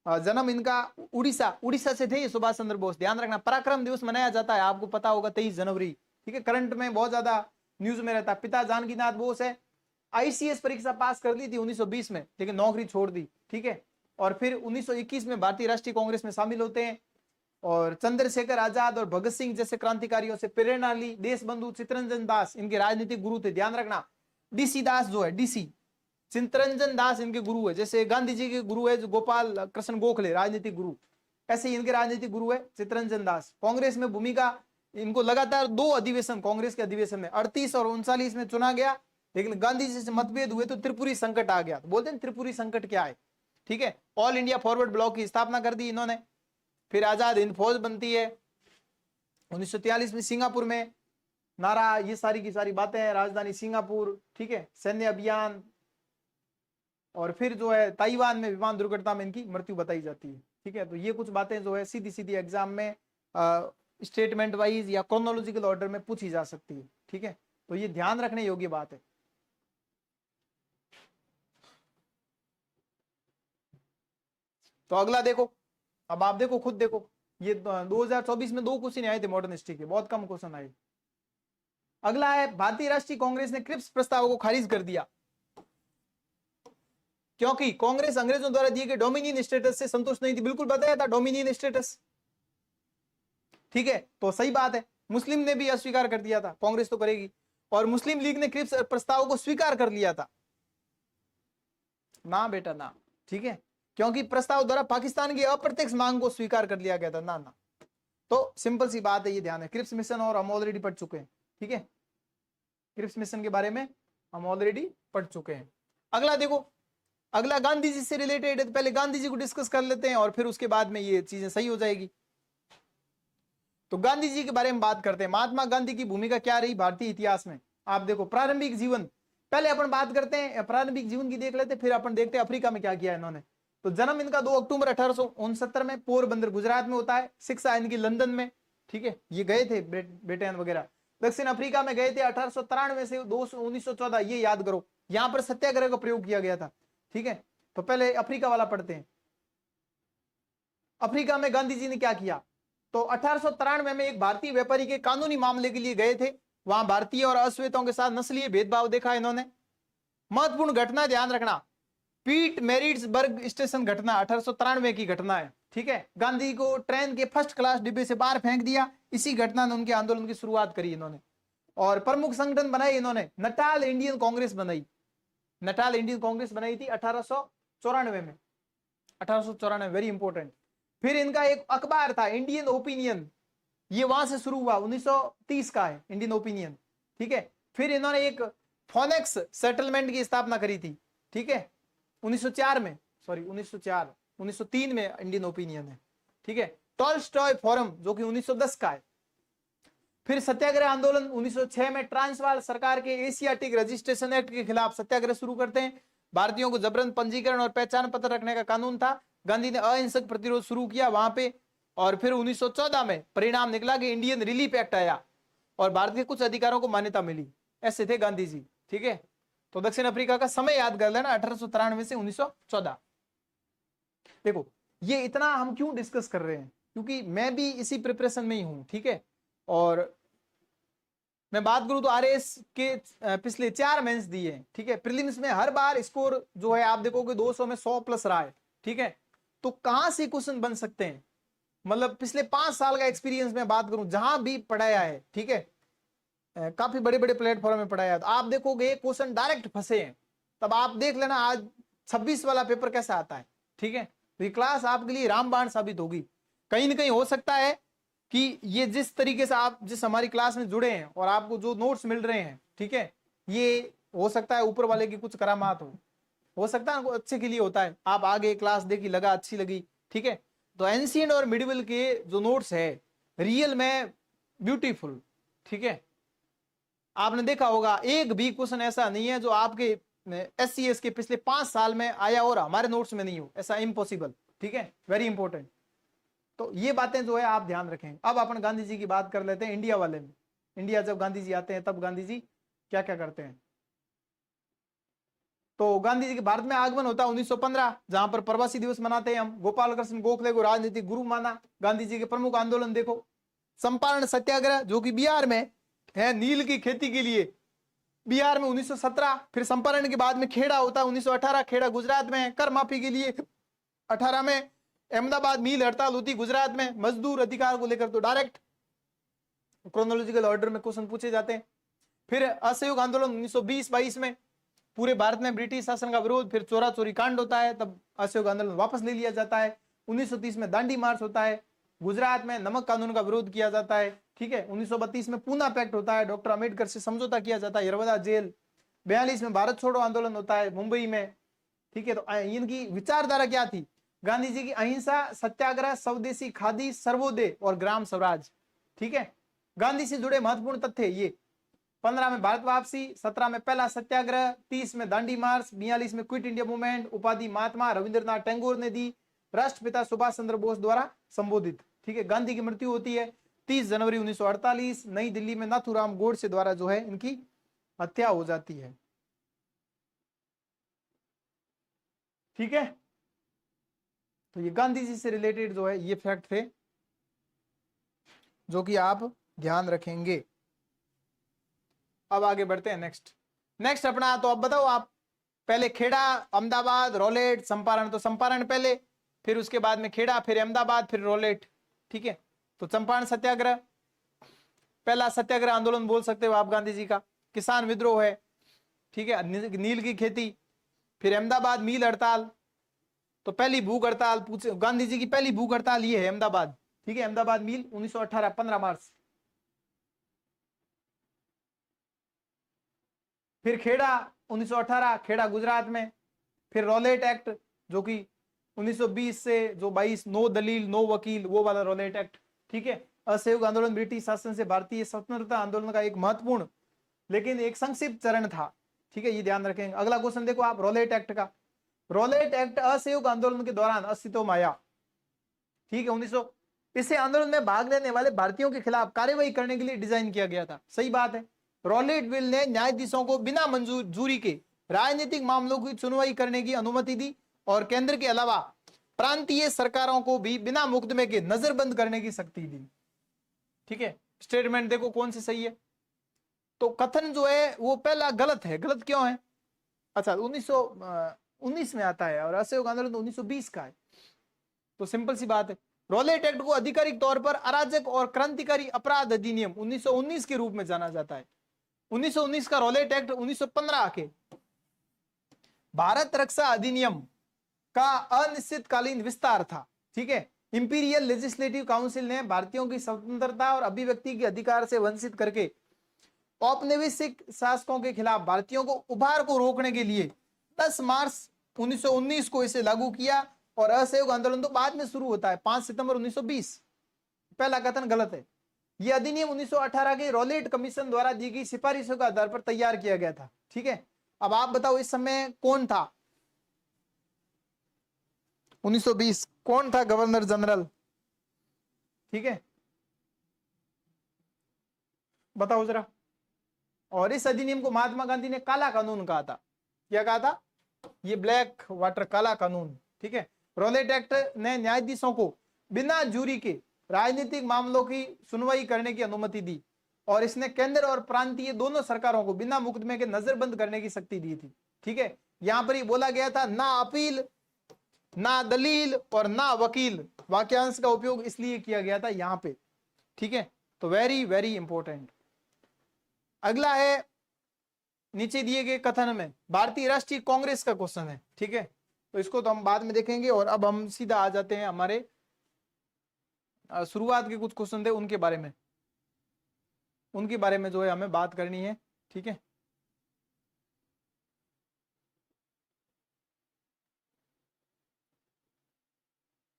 जन्म इनका उड़ीसा से थे सुभाष चंद्र बोस। ध्यान रखना, पराक्रम दिवस मनाया जाता है, आपको पता होगा 23 जनवरी, ठीक है। करंट में बहुत ज्यादा न्यूज में रहता है। पिता जानकीनाथ बोस है, आईसीएस परीक्षा पास कर ली थी 1920 में, लेकिन नौकरी छोड़ दी, ठीक है। और फिर 1921 में भारतीय राष्ट्रीय कांग्रेस में शामिल होते हैं और चंद्रशेखर आजाद और भगत सिंह जैसे क्रांतिकारियों से प्रेरणा ली। देश बंधु चित्तरंजन दास इनके राजनीतिक गुरु थे। ध्यान रखना, डीसी दास जो है, डीसी चित्तरंजन दास इनके गुरु है। जैसे गांधी जी के गुरु है जो गोपाल कृष्ण गोखले, राजनीतिक गुरु, ऐसे ही इनके राजनीतिक गुरु है चित्तरंजन दास। कांग्रेस में भूमिका, इनको लगातार 2 अधिवेशन, कांग्रेस के अधिवेशन में 38 और 39 में चुना गया, लेकिन गांधी जी से मतभेद हुए तो त्रिपुरी संकट आ गया। तो बोलते हैं त्रिपुरी संकट क्या है, ठीक है। ऑल इंडिया फॉरवर्ड ब्लॉक की स्थापना कर दी इन्होंने। फिर आजाद हिंद फौज बनती है 1943 में सिंगापुर में। नारा, ये सारी की सारी बातें हैं, राजधानी सिंगापुर, ठीक है, सैन्य अभियान। और फिर जो है ताइवान में विमान दुर्घटना में इनकी मृत्यु बताई जाती है, ठीक है। तो ये कुछ बातें जो है सीधी सीधी एग्जाम में स्टेटमेंट वाइज या क्रोनोलॉजिकल ऑर्डर में पूछी जा सकती है, ठीक है। तो ये ध्यान रखने योग्य बात है। तो अगला देखो, अब आप देखो, खुद देखो, ये 2024 में 2 क्वेश्चन आए थे मॉडर्न हिस्ट्री के, बहुत कम क्वेश्चन आए। अगला है भारतीय राष्ट्रीय कांग्रेस ने क्रिप्स प्रस्ताव को खारिज कर दिया, क्योंकि कांग्रेस अंग्रेजों द्वारा दिए गए डोमिनियन स्टेटस से संतुष्ट नहीं थी। बिल्कुल बताया था डोमिनियन स्टेटस, ठीक है। तो सही बात है, मुस्लिम ने भी अस्वीकार कर दिया था, कांग्रेस तो करेगी। और मुस्लिम लीग ने क्रिप्स प्रस्ताव को स्वीकार कर लिया था। ना बेटा ना, ठीक है, क्योंकि प्रस्ताव द्वारा पाकिस्तान की अप्रत्यक्ष मांग को स्वीकार कर लिया गया था। ना ना, तो सिंपल सी बात है, ये ध्यान है। क्रिप्स मिशन और हम ऑलरेडी पढ़ चुके हैं, ठीक है। क्रिप्स मिशन के बारे में हम ऑलरेडी पढ़ चुके हैं। अगला देखो, अगला गांधी जी से रिलेटेड है, तो पहले गांधी जी को डिस्कस कर लेते हैं और फिर उसके बाद में ये चीजें सही हो जाएगी। तो गांधी जी के बारे में बात करते हैं। महात्मा गांधी की भूमिका क्या रही भारतीय इतिहास में। आप देखो, प्रारंभिक जीवन, पहले अपन बात करते हैं प्रारंभिक जीवन की, देख लेते हैं, फिर अपन देखते हैं अफ्रीका में क्या किया इन्होंने। तो जन्म इनका 2 अक्टूबर 1869 में पोरबंदर गुजरात में होता है। शिक्षा इनकी लंदन में, ठीक है, ये गए थे ब्रिटेन वगैरह। दक्षिण अफ्रीका में गए थे 1893 से 1914, ये याद करो। यहां पर सत्याग्रह का प्रयोग किया गया था, ठीक है। तो पहले अफ्रीका वाला पढ़ते हैं। अफ्रीका में गांधी जी ने क्या किया, तो 1893 में एक भारतीय व्यापारी के कानूनी मामले के लिए गए थे। वहां भारतीय और अश्वेतों के साथ नस्लीय भेदभाव देखा इन्होंने। महत्वपूर्ण घटना ध्यान रखना, पीट मैरिट्सबर्ग स्टेशन घटना 1893 की घटना है, ठीक है। गांधी को ट्रेन के फर्स्ट क्लास डिब्बे से बाहर फेंक दिया, इसी घटना ने उनके आंदोलन की शुरुआत करी इन्होंने। और प्रमुख संगठन बनाए इन्होंने, नटाल इंडियन कांग्रेस बनाई। नटाल इंडियन कांग्रेस बनाई थी 1894 में, 1894, वेरी इंपॉर्टेंट। फिर इनका एक अखबार था इंडियन ओपिनियन, ये वहां से शुरू हुआ, 1930 का है इंडियन ओपिनियन, ठीक है। फिर इन्होंने एक फोनेक्स सेटलमेंट की स्थापना करी थी, ठीक है, 1904 में, सॉरी 1904, 1903 में इंडियन ओपिनियन है, ठीक है। टॉल्स्टॉय फोरम जो कि 1910 का है। फिर सत्याग्रह आंदोलन 1906 में ट्रांसवाल सरकार के एशियाटिक रजिस्ट्रेशन एक्ट के खिलाफ सत्याग्रह शुरू करते हैं। भारतीयों को जबरन पंजीकरण और पहचान पत्र रखने का कानून था। गांधी ने अहिंसक प्रतिरोध शुरू किया वहां पे। और फिर 1914 में परिणाम निकला कि इंडियन रिलीफ एक्ट आया और भारत के कुछ अधिकारों को मान्यता मिली। ऐसे थे गांधी जी, ठीक है। तो दक्षिण अफ्रीका का समय याद कर लेना, 1893 से 1914। देखो ये इतना हम क्यों डिस्कस कर रहे हैं, क्योंकि मैं भी इसी प्रिपरेशन में ही हूं, ठीक है। और मैं बात करूं तो आरएस के पिछले 4 मेंस दिए हैं, ठीक है। प्रीलिम्स में हर बार स्कोर जो है आप देखोगे 200 में 100 प्लस रहा है, ठीक है। तो कहां से क्वेश्चन बन सकते हैं, मतलब पिछले 5 साल का एक्सपीरियंस में बात करूं, जहां भी पढ़ाया है, ठीक है, काफी बड़े बड़े प्लेटफॉर्म में पढ़ाया है, तो आप देखोगे क्वेश्चन डायरेक्ट फंसे हैं। तब आप देख लेना आज 26 वाला पेपर कैसा आता है, ठीक है। तो ये क्लास आपके लिए रामबाण साबित होगी। कहीं ना कहीं हो सकता है कि ये जिस तरीके से आप जिस हमारी क्लास में जुड़े हैं और आपको जो नोट्स मिल रहे हैं, ठीक है, ये हो सकता है ऊपर वाले की कुछ करामात हो सकता है अच्छे के लिए होता है। आप आगे क्लास देखी, लगा अच्छी लगी, ठीक है। तो एंशिएंट और मिडिवल के जो नोट्स है रियल में ब्यूटीफुल, ठीक है। आपने देखा होगा एक भी क्वेश्चन ऐसा नहीं है जो आपके SCS के पिछले 5 साल में आया और हमारे नोट्स में नहीं हो, ऐसा इम्पॉसिबल, ठीक है, वेरी इंपॉर्टेंट। तो ये बातें जो है आप ध्यान रखें। अब अपन गांधी जी की बात कर लेते हैं इंडिया वाले में। इंडिया जब गांधी जी आते हैं तब गांधी जी क्या क्या करते हैं। तो गांधी जी के भारत में आगमन होता है 1915, जहां पर प्रवासी दिवस मनाते हैं हम। गोपाल कृष्ण गोखले को राजनीतिक गुरु माना। गांधी जी के प्रमुख आंदोलन देखो, चंपारण सत्याग्रह जो कि बिहार में है, नील की खेती के लिए बिहार में 1917। फिर चंपारण के बाद में खेड़ा होता है 1918, खेड़ा गुजरात में, कर माफी के लिए 18 में। अहमदाबाद मील हड़ताल होती गुजरात में मजदूर अधिकार को लेकर। तो डायरेक्ट क्रोनोलॉजिकल ऑर्डर में क्वेश्चन पूछे जाते हैं। फिर असहयोग आंदोलन 1920-22 में, पूरे भारत में ब्रिटिश शासन का विरोध। फिर चोरा चोरी कांड होता है, तब असहयोग आंदोलन वापस ले लिया जाता है। 1930 में दांडी मार्च होता है, गुजरात में नमक कानून का विरोध किया जाता है, ठीक है। 1932 में पूना पैक्ट होता है, डॉक्टर अम्बेडकर से समझौता किया जाता है, यरवदा जेल। 42 में भारत छोड़ो आंदोलन होता है मुंबई में, ठीक है। तो इनकी विचारधारा क्या थी, गांधी जी की अहिंसा, सत्याग्रह, स्वदेशी खादी, सर्वोदय और ग्राम स्वराज, ठीक है। गांधी से जुड़े महत्वपूर्ण तथ्य ये, 15 में भारत वापसी, 17 में पहला सत्याग्रह, 30 में दांडी मार्च, 42 में क्विट इंडिया मूवमेंट, उपाधि महात्मा रविंद्रनाथ टैगोर ने दी, राष्ट्रपिता सुभाष चंद्र बोस द्वारा संबोधित, ठीक है। गांधी की मृत्यु होती है 30 जनवरी 1948, नई दिल्ली में नाथूराम गोडसे द्वारा जो है इनकी हत्या हो जाती है, ठीक है। तो ये गांधी जी से रिलेटेड जो है ये फैक्ट थे जो कि आप ध्यान रखेंगे। अब आगे बढ़ते हैं नेक्स्ट अपना। तो अब बताओ आप, पहले खेड़ा, अहमदाबाद, रोलेट, चंपारण। तो चंपारण पहले, फिर उसके बाद में खेड़ा, फिर अहमदाबाद, फिर रोलेट, ठीक है। तो चंपारण सत्याग्रह पहला सत्याग्रह आंदोलन बोल सकते हो आप गांधी जी का। किसान विद्रोह है, ठीक है, नील की खेती। फिर अहमदाबाद मील हड़ताल, तो पहली भूख हड़ताल पूछे गांधी जी की, पहली भूख हड़ताल ये है अहमदाबाद, ठीक है। अहमदाबाद मील 1918, 15 मार्च। फिर खेड़ा 1918, खेड़ा गुजरात में। फिर रोलेट एक्ट जो कि 1920 से जो 22, नो दलील नो वकील, वो वाला रोलेट एक्ट, ठीक है। असहयोग आंदोलन ब्रिटिश शासन से भारतीय स्वतंत्रता आंदोलन का एक महत्वपूर्ण लेकिन एक संक्षिप्त चरण था, ठीक है, ये ध्यान रखेंगे। अगला क्वेश्चन देखो आप, रोलेट एक्ट का। रोलेट एक्ट असहयोग आंदोलन के दौरान अस्तित्व में आया, ठीक है। इसे आंदोलन में भाग लेने वाले भारतीयों के खिलाफ कार्रवाई करने के लिए डिजाइन किया गया था। सही बात है। रॉलेट विल ने न्यायाधीशों को बिना मंजूरी के राजनीतिक मामलों की सुनवाई करने की अनुमति दी और केंद्र के अलावा प्रांतीय सरकारों को भी बिना मुकदमे के नजरबंद करने की शक्ति दी। ठीक है, स्टेटमेंट देखो कौन सी सही है। तो कथन जो है वो पहला गलत है। गलत क्यों है? अच्छा, 1919 में आता है और असहयोग आंदोलन 1920 का है। तो सिंपल सी बात है। रॉलेट एक्ट को आधिकारिक तौर पर अराजक और क्रांतिकारी अपराध अधिनियम 1919 के रूप में जाना जाता है। 1919 का रॉलेट एक्ट 1915 के भारत रक्षा अधिनियम का अनिश्चितकालीन विस्तार था। ठीक है, इंपीरियल लेजिस्लेटिव काउंसिल ने भारतीयों की स्वतंत्रता और अभिव्यक्ति के अधिकार से वंचित करके औपनिवेशिक शासकों के खिलाफ भारतीयों को उभार को रोकने के लिए 10 मार्च 1919 को इसे लागू किया और असहयोग आंदोलन तो बाद में शुरू होता है 5 सितंबर 1920। पहला कथन गलत है। यह अधिनियम 1918 के रॉलेट कमीशन द्वारा दी गई सिफारिशों के आधार पर तैयार किया गया था। ठीक है, अब आप बताओ इस समय कौन था? 1920 कौन था गवर्नर जनरल? ठीक है, बताओ जरा। और इस अधिनियम को महात्मा गांधी ने काला कानून कहा था। क्या कहा था? ये ब्लैक वाटर, काला कानून। ठीक है, रॉलेट एक्ट ने न्यायाधीशों को बिना जूरी के राजनीतिक मामलों की सुनवाई करने की अनुमति दी और इसने केंद्र और प्रांतीय दोनों सरकारों को बिना मुकदमे के नजरबंद करने की शक्ति दी थी। ठीक है, यहां पर ही बोला गया था ना अपील, ना दलील और ना वकील। वाक्यांश का उपयोग इसलिए किया गया था यहां पे। ठीक है, तो वेरी वेरी इंपॉर्टेंट। अगला है नीचे दिए गए कथन में भारतीय राष्ट्रीय कांग्रेस का क्वेश्चन है। ठीक है, तो इसको तो हम बाद में देखेंगे और अब हम सीधा आ जाते हैं हमारे शुरुआत के कुछ क्वेश्चन थे उनके बारे में। उनके बारे में जो है हमें बात करनी है। ठीक है,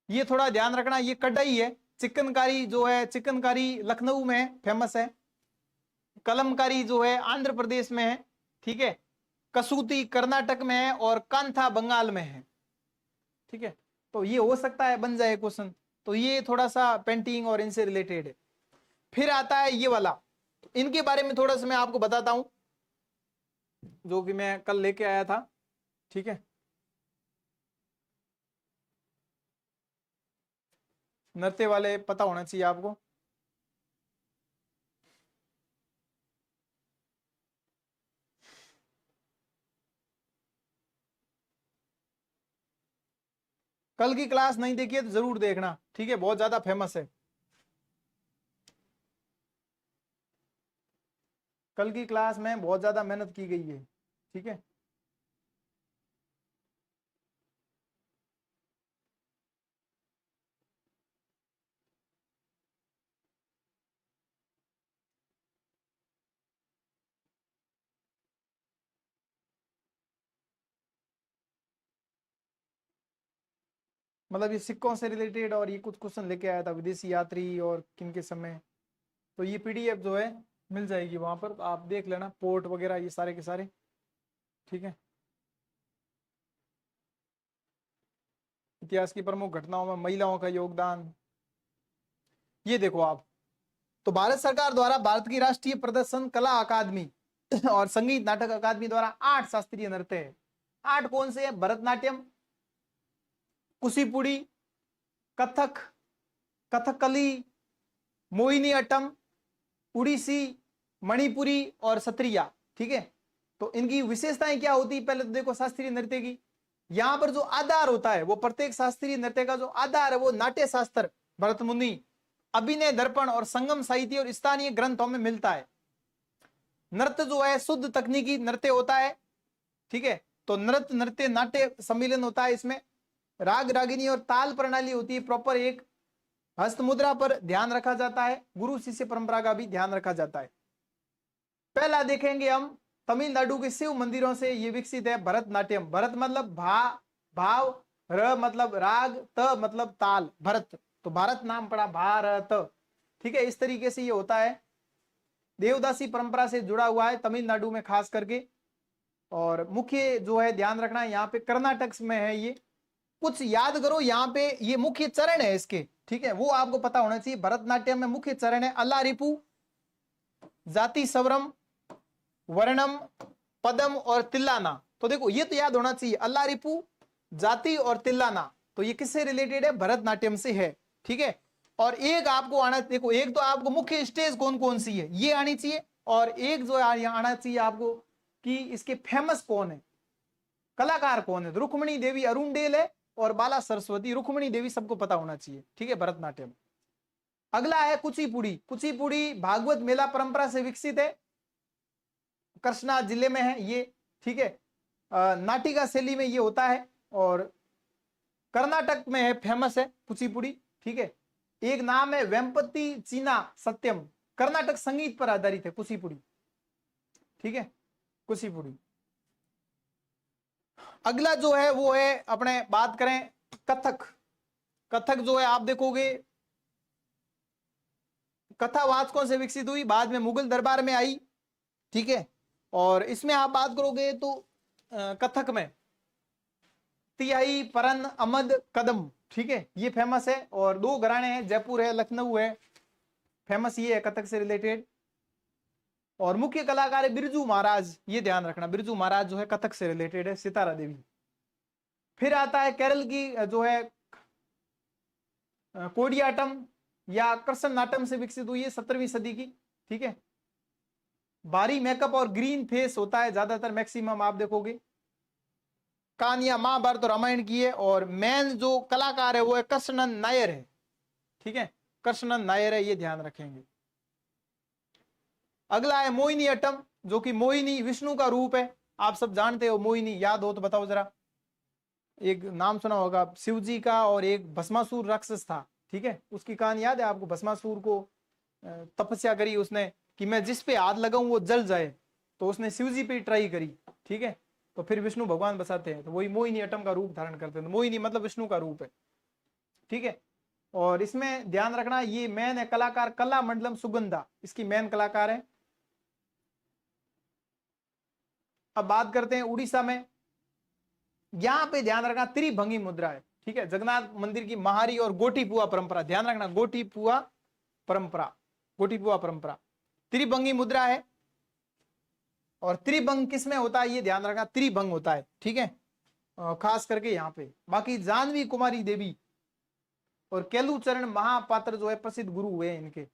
ये थोड़ा ध्यान रखना। ये कढ़ाई है, चिकनकारी जो है, चिकनकारी लखनऊ में फेमस है, कलमकारी जो है आंध्र प्रदेश में है। ठीक है, कसूती कर्नाटक में है और कांथा बंगाल में है। ठीक है, तो ये हो सकता है बन जाए क्वेश्चन। तो ये थोड़ा सा पेंटिंग और इनसे रिलेटेड है। फिर आता है ये वाला, इनके बारे में थोड़ा सा मैं आपको बताता हूं जो कि मैं कल लेके आया था। ठीक है, नृत्य वाले पता होना चाहिए आपको। कल की क्लास नहीं देखी तो जरूर देखना। ठीक है, बहुत ज्यादा फेमस है। कल की क्लास में बहुत ज्यादा मेहनत की गई है। ठीक है, मतलब ये सिक्कों से रिलेटेड और ये कुछ क्वेश्चन लेके आया था, विदेशी यात्री और किन के समय। तो ये पीडीएफ जो है मिल जाएगी वहां पर, आप देख लेना, पोर्ट वगैरह ये सारे के सारे। ठीक है, इतिहास की प्रमुख घटनाओं में महिलाओं का योगदान। ये देखो आप, तो भारत सरकार द्वारा भारत की राष्ट्रीय प्रदर्शन कला अकादमी और संगीत नाटक अकादमी द्वारा 8 शास्त्रीय नृत्य है। 8 कौन से हैं? भरतनाट्यम, कुचिपुड़ी, कथक, कथकली, मोहिनी अट्टम, उड़ीसी, मणिपुरी और सत्रिया। ठीक है, तो इनकी विशेषताएं क्या होती है? पहले तो देखो शास्त्रीय नृत्य की, यहां पर जो आधार होता है वो प्रत्येक शास्त्रीय नृत्य का जो आधार है वो नाट्य शास्त्र, भरत मुनि, अभिनय दर्पण और संगम साहित्य और स्थानीय ग्रंथों में मिलता है। नृत्य जो है शुद्ध तकनीकी नृत्य होता है। ठीक है, तो नृत्य नृत्य नाट्य सम्मिलन होता है। इसमें राग रागिनी और ताल प्रणाली होती है प्रॉपर। एक हस्त मुद्रा पर ध्यान रखा जाता है, गुरु शिष्य परंपरा का भी ध्यान रखा जाता है। पहला देखेंगे हम, तमिलनाडु के शिव मंदिरों से ये विकसित है भरतनाट्यम। भरत मतलब भाव, र मतलब राग, त मतलब ताल, भरत, तो भारत नाम पड़ा भारत। ठीक है, इस तरीके से ये होता है। देवदासी परंपरा से जुड़ा हुआ है तमिलनाडु में खास करके। और मुख्य जो है ध्यान रखना यहाँ पे कर्नाटक में है ये। कुछ याद करो, यहाँ पे ये मुख्य चरण है इसके। ठीक है, वो आपको पता होना चाहिए। भरतनाट्यम में मुख्य चरण है अल्लारिपु, जाति सवरम, वर्णम, पदम और तिल्लाना। तो देखो ये तो याद होना चाहिए, अल्लारिपु, जाति और तिल्लाना, तो ये किससे रिलेटेड है? भरतनाट्यम से है। ठीक है, और एक आपको आना, देखो एक तो आपको मुख्य स्टेज कौन कौन सी है ये आनी चाहिए, और एक जो आना चाहिए आपको कि इसके फेमस कौन है, कलाकार कौन है। तो रुक्मिणी देवी अरुणडेल है और बाला सरस्वती। रुक्मिणी देवी सबको पता होना चाहिए। ठीक है, भरतनाट्यम। अगला है कुचिपुड़ी। कुचिपुड़ी भागवत मेला परंपरा से विकसित है, कृष्णा जिले में है ये। ठीक है, नाटिका शैली में ये होता है और कर्नाटक में है, फेमस है कुचिपुड़ी। ठीक है, एक नाम है वेम्पति चीना सत्यम, कर्नाटक संगीत पर आधारित है कुचिपुड़ी। ठीक है, कुचिपुड़ी। अगला जो है वो है, अपने बात करें कथक। कथक जो है आप देखोगे कथावाचकों से विकसित हुई, बाद में मुगल दरबार में आई। ठीक है, और इसमें आप बात करोगे तो कथक में तिहाई, परन, अमद, कदम। ठीक है, ये फेमस है, और दो घराने हैं, जयपुर है, लखनऊ है, फेमस ये है कथक से रिलेटेड। और मुख्य कलाकार है बिरजू महाराज, ये ध्यान रखना, बिरजू महाराज जो है कथक से रिलेटेड है, सितारा देवी। फिर आता है केरल की जो है कोडियाटम या कृष्ण नाटम से विकसित हुई है 17वीं सदी की। ठीक है, भारी मेकअप और ग्रीन फेस होता है ज्यादातर, मैक्सिमम आप देखोगे। कहानियां महाभारत और रामायण की है, और मेन जो कलाकार है वो है कृष्णन नायर है। ठीक है, कृष्णन नायर है, ये ध्यान रखेंगे। अगला है मोहिनी अट्टम, जो कि मोहिनी विष्णु का रूप है, आप सब जानते हो मोहिनी, याद हो तो बताओ जरा। एक नाम सुना होगा शिव जी का, और एक भस्मासुर राक्षस था। ठीक है, उसकी कहानी याद है आपको? भस्मासुर को तपस्या करी उसने कि मैं जिस पे हाथ लगाऊं वो जल जाए, तो उसने शिव जी पे ट्राई करी। ठीक है, तो फिर विष्णु भगवान बसाते हैं, तो वही मोहिनी अट्टम का रूप धारण करते हैं। तो मोहिनी मतलब विष्णु का रूप है। ठीक है, और इसमें ध्यान रखना ये मेन है कलाकार कला मंडलम सुगंधा, इसकी मेन कलाकार है। अब बात करते हैं उड़ीसा में, यहां पे ध्यान रखना त्रिभंगी मुद्रा है। ठीक है, जगन्नाथ मंदिर की महारी और गोटीपुआ परंपरा, ध्यान रखना गोटीपुआ परंपरा, गोटीपुआ परंपरा त्रिभंगी मुद्रा है। और त्रिभंग किसमें होता है ये ध्यान रखना, त्रिभंग होता है। ठीक है, खास करके यहाँ पे। बाकी जानवी कुमारी देवी और केलुचरण महापात्र जो है प्रसिद्ध गुरु हुए इनके।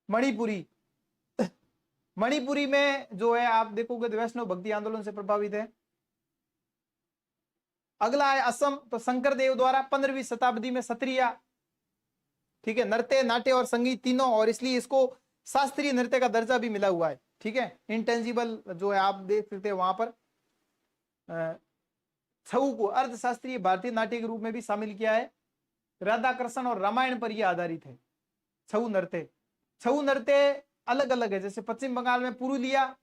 मणिपुरी, मणिपुरी में जो है आप देखोगे तो वैष्णव भक्ति आंदोलन से प्रभावित है। अगला है असम, तो शंकर देव द्वारा 15वीं शताब्दी में सत्रिया। ठीक है, नृत्य, नाट्य और संगीत तीनों, और इसलिए इसको शास्त्रीय नृत्य का दर्जा भी मिला हुआ है। ठीक है, इंटेंजिबल जो है आप देख सकते हैं वहां पर। छऊ को अर्थशास्त्रीय भारतीय नाट्य के रूप में भी शामिल किया है। राधा कृष्ण और रामायण पर यह आधारित है छऊ नृत्य। छऊ नृत्य अलग अलग है, जैसे पश्चिम बंगाल में पुरुलिया,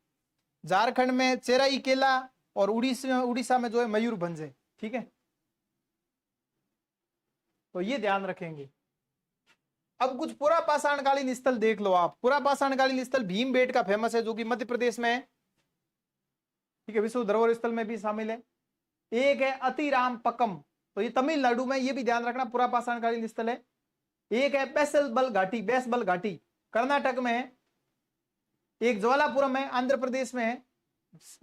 झारखंड में चेराई केला, और उड़ीसा में जो है मयूरभंज है। ठीक है, तो ये ध्यान रखेंगे। अब कुछ पुरा पाषाणकालीन स्थल देख लो आप। पुरा पाषाणकालीन स्थल भीमबेट का फेमस है, जो कि मध्य प्रदेश में है। ठीक है, विश्व धरोहर स्थल में भी शामिल है। एक है अतिराम पकम, तो ये तमिलनाडु में, ये भी ध्यान रखना पुरा पाषाणकालीन स्थल है। एक है बैसबल घाटी, बैसबल घाटी कर्नाटक में है। एक ज्वालापुरम है, आंध्र प्रदेश में है।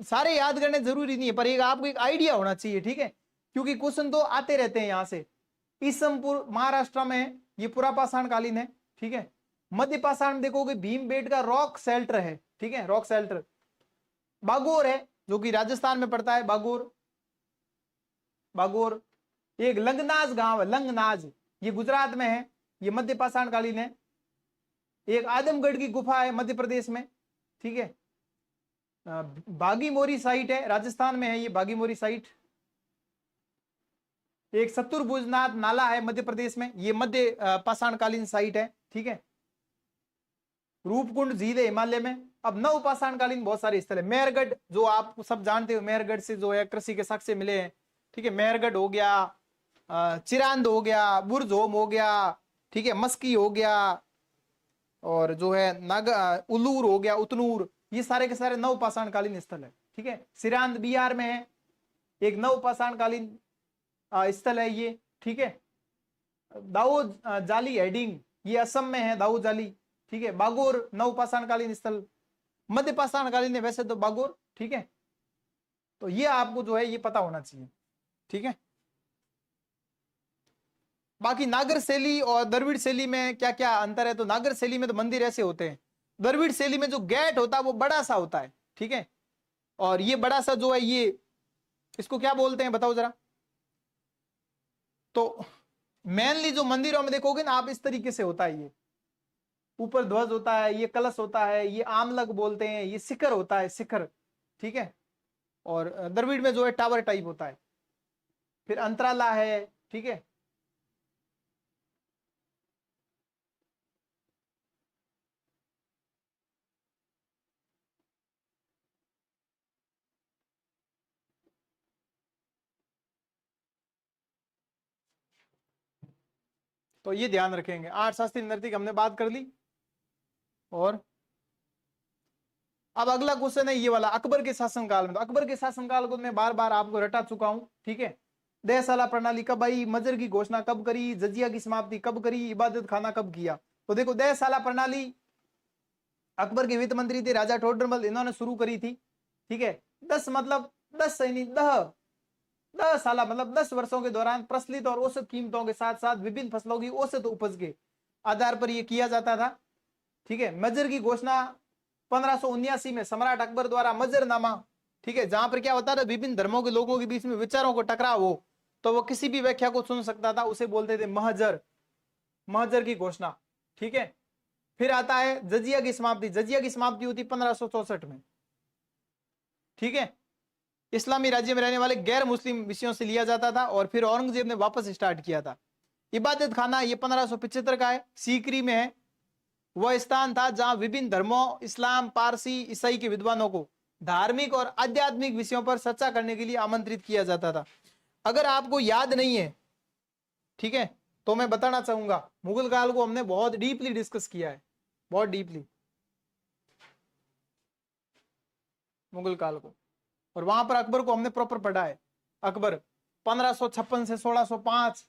सारे याद करने जरूरी नहीं है, पर एक आपको एक आइडिया होना चाहिए। ठीक है, क्योंकि क्वेश्चन तो आते रहते हैं यहां से। ईसमपुर महाराष्ट्र में है, ये पुरा पाषाणकालीन है। ठीक है, मध्य पाषाण देखोगे भीमबेट का रॉक शेल्टर है। ठीक है, रॉक शेल्टर। बागोर है, जो कि राजस्थान में पड़ता है, बागोर। बागोर एक लंगनाज गांव है, लंगनाज, ये गुजरात में है, ये मध्य पाषाणकालीन है। एक आदमगढ़ की गुफा है मध्य प्रदेश में। ठीक है, बागी साइट है, राजस्थान में है ये बागी साइट। एक सत्तुरभुजनाथ नाला है मध्य प्रदेश में, ये मध्य पाषाणकालीन साइट है। ठीक है, रूपकुंड झील है हिमालय में। अब नव पाषाणकालीन बहुत सारे स्थल है। मेहरगढ़ जो आप सब जानते हो, मेहरगढ़ से जो है कृषि के साक्ष्य मिले हैं। ठीक है, मेहरगढ़ हो गया, चिरांद हो गया, बुरजोम हो गया, ठीक है, मस्की हो गया, और जो है नागा उलूर हो गया, उतनूर, ये सारे के सारे नव पाषाणकालीन स्थल है। ठीक है, सिरांद बिहार में है। एक नव पाषाण कालीन स्थल है ये, ठीक है। दाऊ जाली हेडिंग, ये असम में है दाऊ जाली, ठीक है। बागोर नव पाषाण कालीन स्थल, मध्य पाषाण कालीन है वैसे तो बागोर, ठीक है। तो ये आपको जो है ये पता होना चाहिए, ठीक है। बाकी नागर शैली और द्रविड़ शैली में क्या क्या अंतर है, तो नागर शैली में तो मंदिर ऐसे होते हैं, द्रविड़ शैली में जो गेट होता है वो बड़ा सा होता है, ठीक है। और ये बड़ा सा जो है ये इसको क्या बोलते हैं बताओ जरा। तो मेनली जो मंदिरों में देखोगे ना आप, इस तरीके से होता है, ये ऊपर ध्वज होता है, ये कलश होता है, ये आमलक बोलते हैं, ये शिखर होता है, शिखर, ठीक है। और द्रविड़ में जो है टावर टाइप होता है, फिर अंतराला है, ठीक है। तो ये ध्यान रखेंगे। 8 शास्त्रीय नृत्य की हमने बात कर ली। और अब अगला क्वेश्चन है ये वाला, अकबर के शासनकाल में। तो अकबर के शासनकाल को मैं बार बार आपको रटा चुका हूं, ठीक है। दहसाला प्रणाली कब आई, मजर की घोषणा कब करी, जजिया की समाप्ति कब करी, इबादत खाना कब किया। तो देखो दहसाला प्रणाली अकबर के वित्त मंत्री थे राजा टोडरमल, इन्होंने शुरू करी थी, ठीक है। 10 मतलब 10 सैनिक 10 साल मतलब 10 वर्षों के दौरान प्रचलित और औसत कीमतों के साथ साथ विभिन्न फसलों की औसत उपज के आधार पर यह किया जाता था, ठीक है। मजर की घोषणा 1579 में सम्राट अकबर द्वारा मजरनामा, ठीक है, जहां पर क्या होता था विभिन्न धर्मों के लोगों के बीच में विचारों को टकराव हो तो वो किसी भी व्याख्या को सुन सकता था, उसे बोलते थे महजर, महजर की घोषणा, ठीक है। फिर आता है जजिया की समाप्ति, जजिया की समाप्ति होती 1564 में, ठीक है। इस्लामी राज्य में रहने वाले गैर मुस्लिम विषयों से लिया जाता था और फिर औरंगजेब ने वापस स्टार्ट किया था। इबादत खाना ये 1575 का है, सीकरी में है। वह स्थान था जहां विभिन्न धर्मों इस्लाम पारसी ईसाई के विद्वानों को धार्मिक और आध्यात्मिक विषयों पर चर्चा करने के लिए आमंत्रित किया जाता था। अगर आपको याद नहीं है, ठीक है, तो मैं बताना चाहूंगा मुगल काल को हमने बहुत डीपली डिस्कस किया है, बहुत डीपली मुगल काल को। और वहां पर अकबर को हमने प्रॉपर पढ़ा है। अकबर 1556 से 1605,